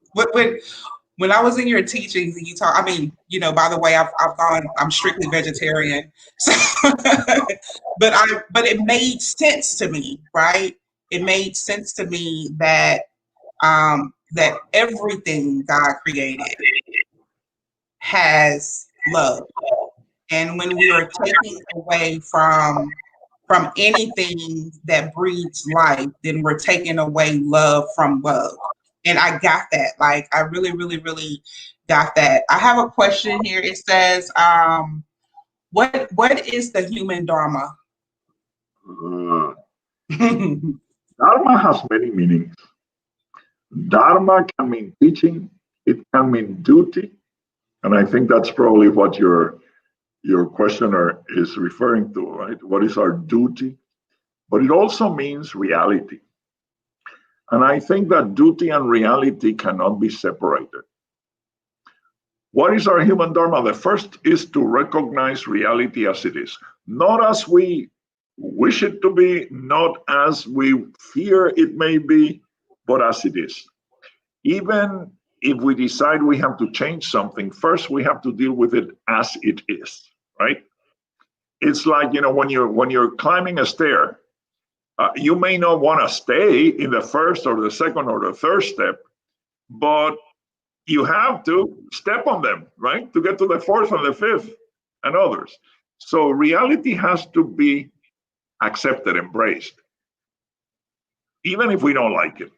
When I was in your teachings and you talk, by the way, I'm strictly vegetarian. So, but it made sense to me, right? It made sense to me that that everything God created has love. And when we are taking away from anything that breeds life, then we're taking away love from love. And I got that. Like, I really, really, really got that. I have a question here. It says, what is the human dharma? Dharma has many meanings. Dharma can mean teaching. It can mean duty. And I think that's probably what your questioner is referring to, right? What is our duty? But it also means reality. And I think that duty and reality cannot be separated. What is our human dharma? The first is to recognize reality as it is, not as we wish it to be, not as we fear it may be, but as it is. Even if we decide we have to change something, first we have to deal with it as it is, right? It's like, when you're climbing a stair, you may not want to stay in the first or the second or the third step, but you have to step on them, right? To get to the fourth and the fifth and others. So reality has to be accepted, embraced, even if we don't like it.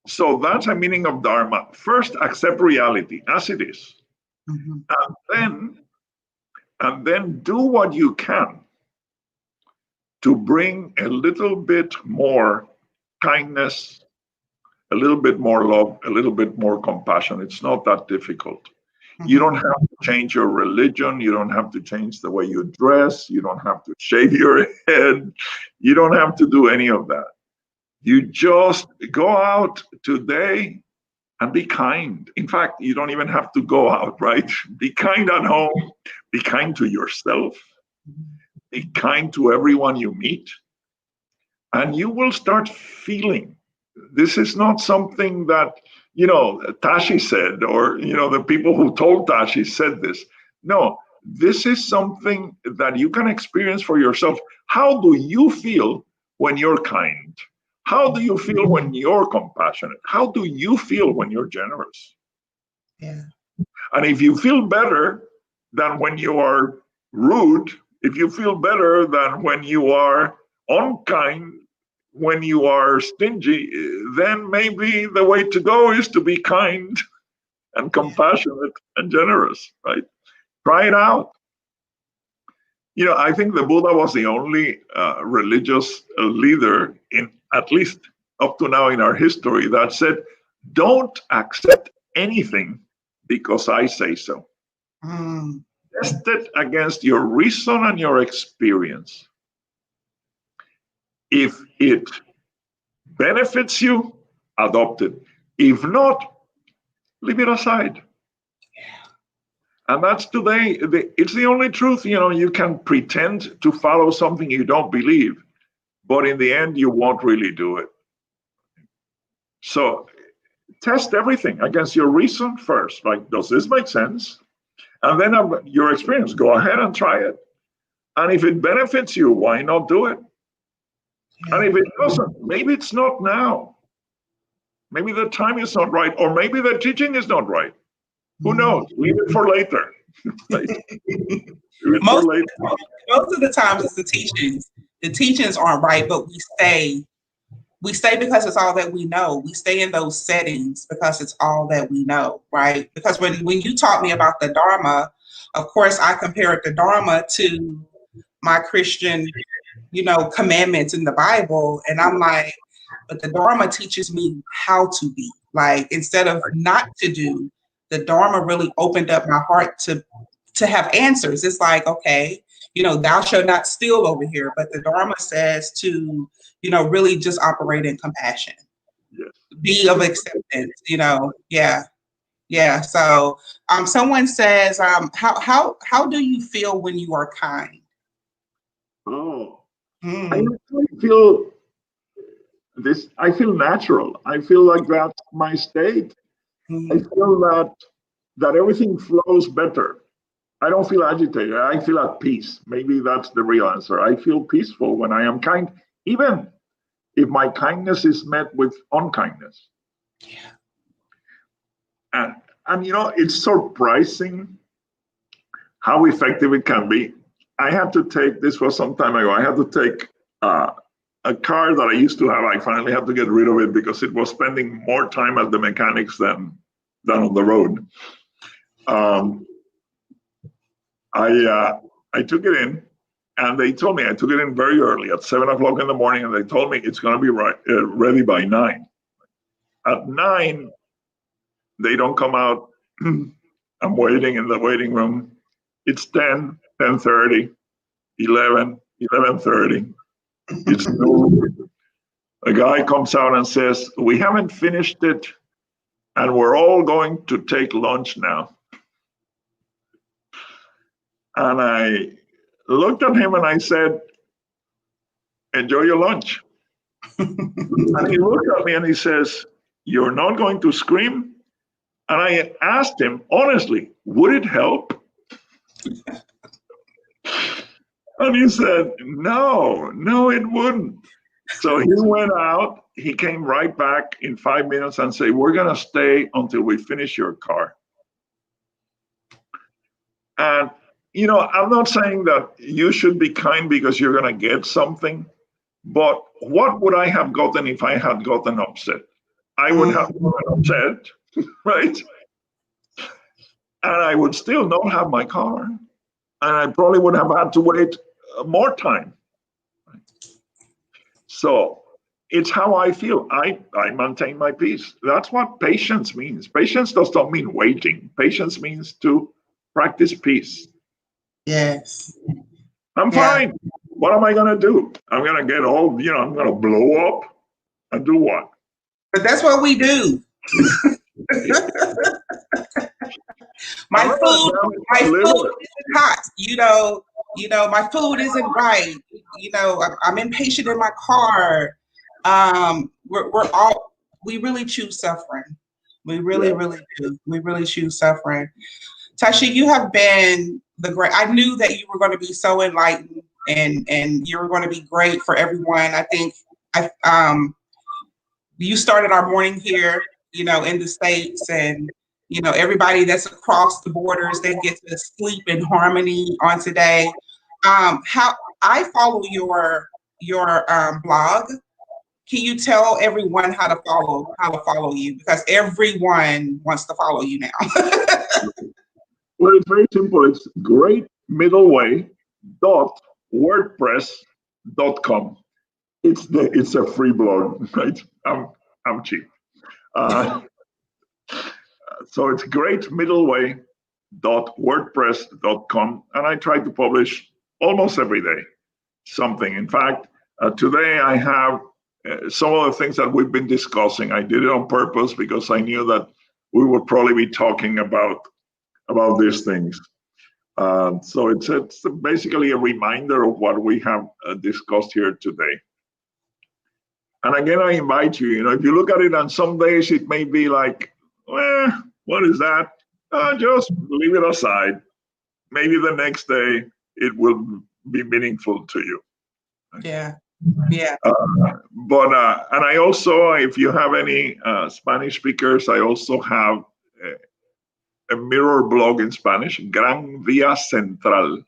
So that's a meaning of dharma. First, accept reality as it is. Mm-hmm. And then do what you can to bring a little bit more kindness, a little bit more love, a little bit more compassion. It's not that difficult. Mm-hmm. You don't have to change your religion. You don't have to change the way you dress. You don't have to shave your head. You don't have to do any of that. You just go out today and be kind. In fact, you don't even have to go out, right? Be kind at home. Be kind to yourself. Be kind to everyone you meet. And you will start feeling. This is not something that, Tashi said, or, the people who told Tashi said this. No, this is something that you can experience for yourself. How do you feel when you're kind? How do you feel when you're compassionate? How do you feel when you're generous? Yeah. And if you feel better than when you are rude, if you feel better than when you are unkind, when you are stingy, then maybe the way to go is to be kind and compassionate and generous, right? Try it out. I think the Buddha was the only religious leader, in at least up to now in our history, that said, don't accept anything because I say so. Test it against your reason and your experience. If it benefits you, adopt it. If not, leave it aside. And that's today, it's the only truth. You can pretend to follow something you don't believe, but in the end, you won't really do it. So test everything against your reason first. Like, does this make sense? And then your experience, go ahead and try it. And if it benefits you, why not do it? Yeah. And if it doesn't, maybe it's not now. Maybe the time is not right, or maybe the teaching is not right. Who knows? Leave it for later. Most of the times it's the teachings. The teachings aren't right, but we stay because it's all that we know. We stay in those settings because it's all that we know, right? Because when you taught me about the Dharma, of course, I compared the Dharma to my Christian, commandments in the Bible. And I'm like, but the Dharma teaches me how to be. Like, instead of not to do, the Dharma really opened up my heart to have answers. It's like, okay, thou shalt not steal over here. But the Dharma says to, really just operate in compassion. Yes. Be of acceptance, yeah. Yeah. So someone says, how do you feel when you are kind? I actually feel this. I feel natural. I feel like that's my state. I feel that everything flows better. I don't feel agitated. I feel at peace. Maybe that's the real answer. I feel peaceful when I am kind, even if my kindness is met with unkindness. Yeah. And it's surprising how effective it can be. I had to take, this was some time ago, I had to take a car that I used to have. I finally had to get rid of it because it was spending more time at the mechanics than on the road. I took it in, and they told me, I took it in very early at 7 o'clock in the morning, and they told me it's going to be ready by 9. At 9, they don't come out. I'm waiting in the waiting room. It's 10, 10:30, 11, 11:30. It's noon. A guy comes out and says, we haven't finished it, and we're all going to take lunch now. And I looked at him and I said, enjoy your lunch. And he looked at me and he says, you're not going to scream? And I asked him, honestly, would it help? And he said, no, it wouldn't. So he went out. He came right back in 5 minutes and said, we're going to stay until we finish your car. And, I'm not saying that you should be kind because you're going to get something, but what would I have gotten if I had gotten upset? I would have gotten upset, right? And I would still not have my car. And I probably would have had to wait more time. So it's how I feel. I maintain my peace. That's what patience means. Patience does not mean waiting. Patience means to practice peace. Yes. I'm fine. What am I going to do? I'm going to get all, I'm going to blow up. And do what? But that's what we do. my food isn't hot. My food isn't right. I'm impatient in my car. We really choose suffering. We really, really do. We really choose suffering. Tashi, you have been I knew that you were going to be so enlightened and you were going to be great for everyone. I think you started our morning here, in the States, and everybody that's across the borders, they get to sleep in harmony on today. How I follow your blog. Can you tell everyone how to follow you? Because everyone wants to follow you now. Well, it's very simple. It's greatmiddleway.wordpress.com. It's a free blog, right? I'm cheap. So it's greatmiddleway.wordpress.com, and I try to publish almost every day something. In fact, today I have some of the things that we've been discussing. I did it on purpose because I knew that we would probably be talking about these things. So it's basically a reminder of what we have discussed here today. And again, I invite you, if you look at it on some days, it may be like, well, what is that? Just leave it aside. Maybe the next day it will be meaningful to you. Yeah. Yeah. But and I also, if you have any Spanish speakers, I also have a mirror blog in Spanish, Gran Via Central.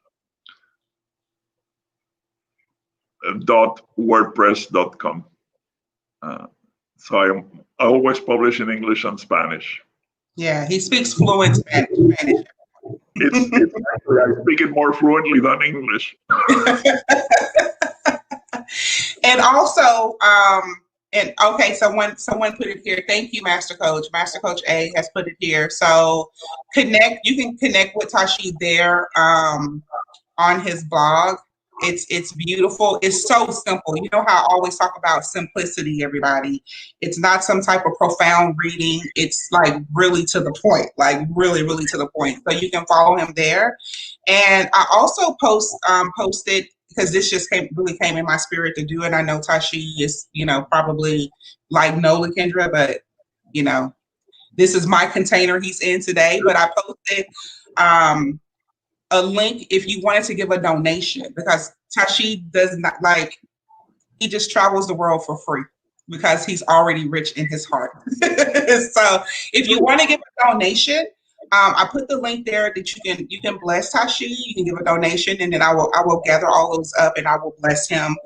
.wordpress.com. So I always publish in English and Spanish. Yeah, he speaks fluent Spanish. It's actually, I speak it more fluently than English. And also, someone put it here. Thank you, Master Coach. Master Coach A has put it here. So you can connect with Tashi there on his blog. It's beautiful. It's so simple. You know how I always talk about simplicity, everybody. It's not some type of profound reading. It's like really to the point, like really, really to the point. So you can follow him there. And I also posted, because this just really came in my spirit to do it. I know Tashi is, probably like no LaKendra, but this is my container he's in today. But I posted a link if you wanted to give a donation, because Tashi does not he just travels the world for free because he's already rich in his heart. So if you want to give a donation, I put the link there that you can bless Tashi. You can give a donation, and then I will gather all those up and I will bless him,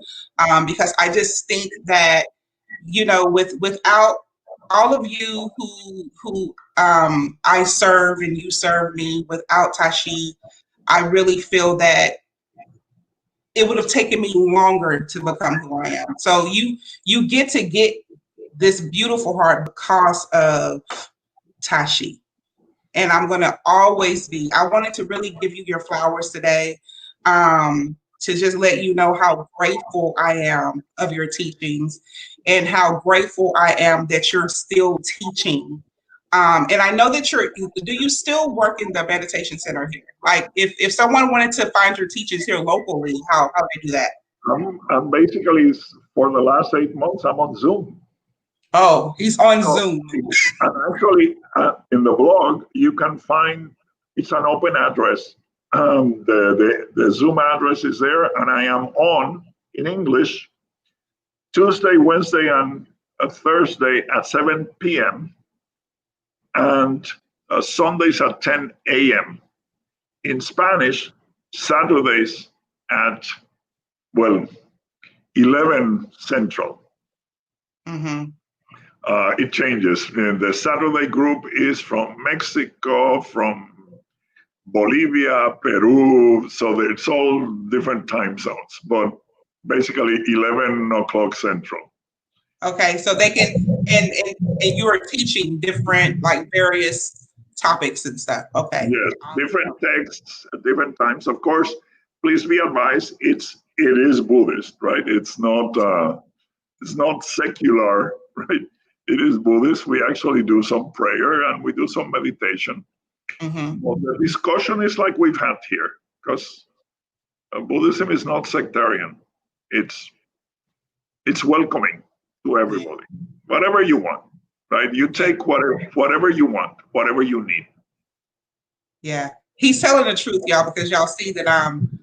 because I just think that without all of you who I serve and you serve me, without Tashi, I really feel that it would have taken me longer to become who I am. So you get this beautiful heart because of Tashi. And I'm going to always be. I wanted to really give you your flowers today, to just let you know how grateful I am of your teachings and how grateful I am that you're still teaching. And I know that do you still work in the meditation center here? Like if someone wanted to find your teachings here locally, how do they do that? I'm basically, for the last 8 months, I'm on Zoom. Oh, he's on Zoom. And actually, in the blog, you can find, it's an open address. The Zoom address is there, and I am on, in English, Tuesday, Wednesday, and Thursday at 7 p.m. and Sundays at 10 a.m. In Spanish, Saturdays at, 11 Central. Mm-hmm. It changes. And the Saturday group is from Mexico, from Bolivia, Peru. So it's all different time zones, but basically 11 o'clock Central. Okay, so they can, and you are teaching different, various topics and stuff. Okay. Yes, different texts, different times. Of course, please be advised, it is Buddhist, right? It's not It's not secular, right? It is Buddhist. We actually do some prayer and we do some meditation. Mm-hmm. But the discussion is like we've had here, because Buddhism is not sectarian. It's welcoming to everybody, whatever you want, right? You take whatever you want, whatever you need. Yeah, he's telling the truth, y'all, because y'all see that I'm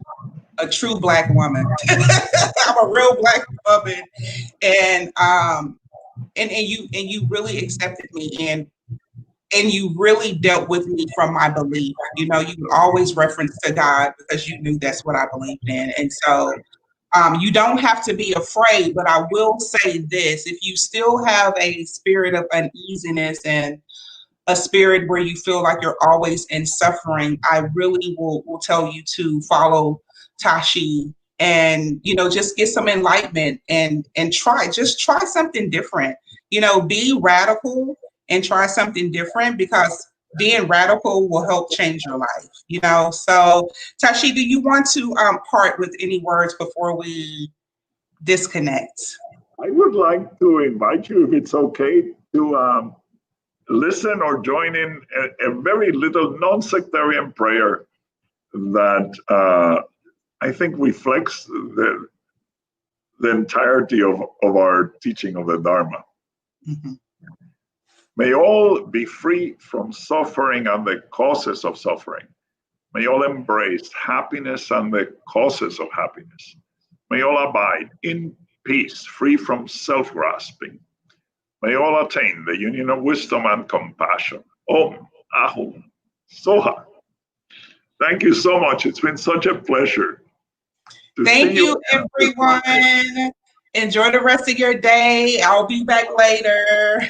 a true Black woman. I'm a real Black woman, and you really accepted me, and you really dealt with me from my belief. You know, you would always reference to God because you knew that's what I believed in, and so you don't have to be afraid. But I will say this: if you still have a spirit of uneasiness and a spirit where you feel like you're always in suffering, I really will tell you to follow Tashi and, you know, just get some enlightenment and try something different. You know, be radical and try something different, because being radical will help change your life, you know. So Tashi, do you want to part with any words before we disconnect? I would like to invite you, if it's okay, to listen or join in a very little non-sectarian prayer that I think reflects the entirety of our teaching of the Dharma. Mm-hmm. May all be free from suffering and the causes of suffering. May all embrace happiness and the causes of happiness. May all abide in peace, free from self-grasping. May all attain the union of wisdom and compassion. Om Ahum Soha. Thank you so much. It's been such a pleasure. Thank you, everyone. Enjoy the rest of your day. I'll be back later.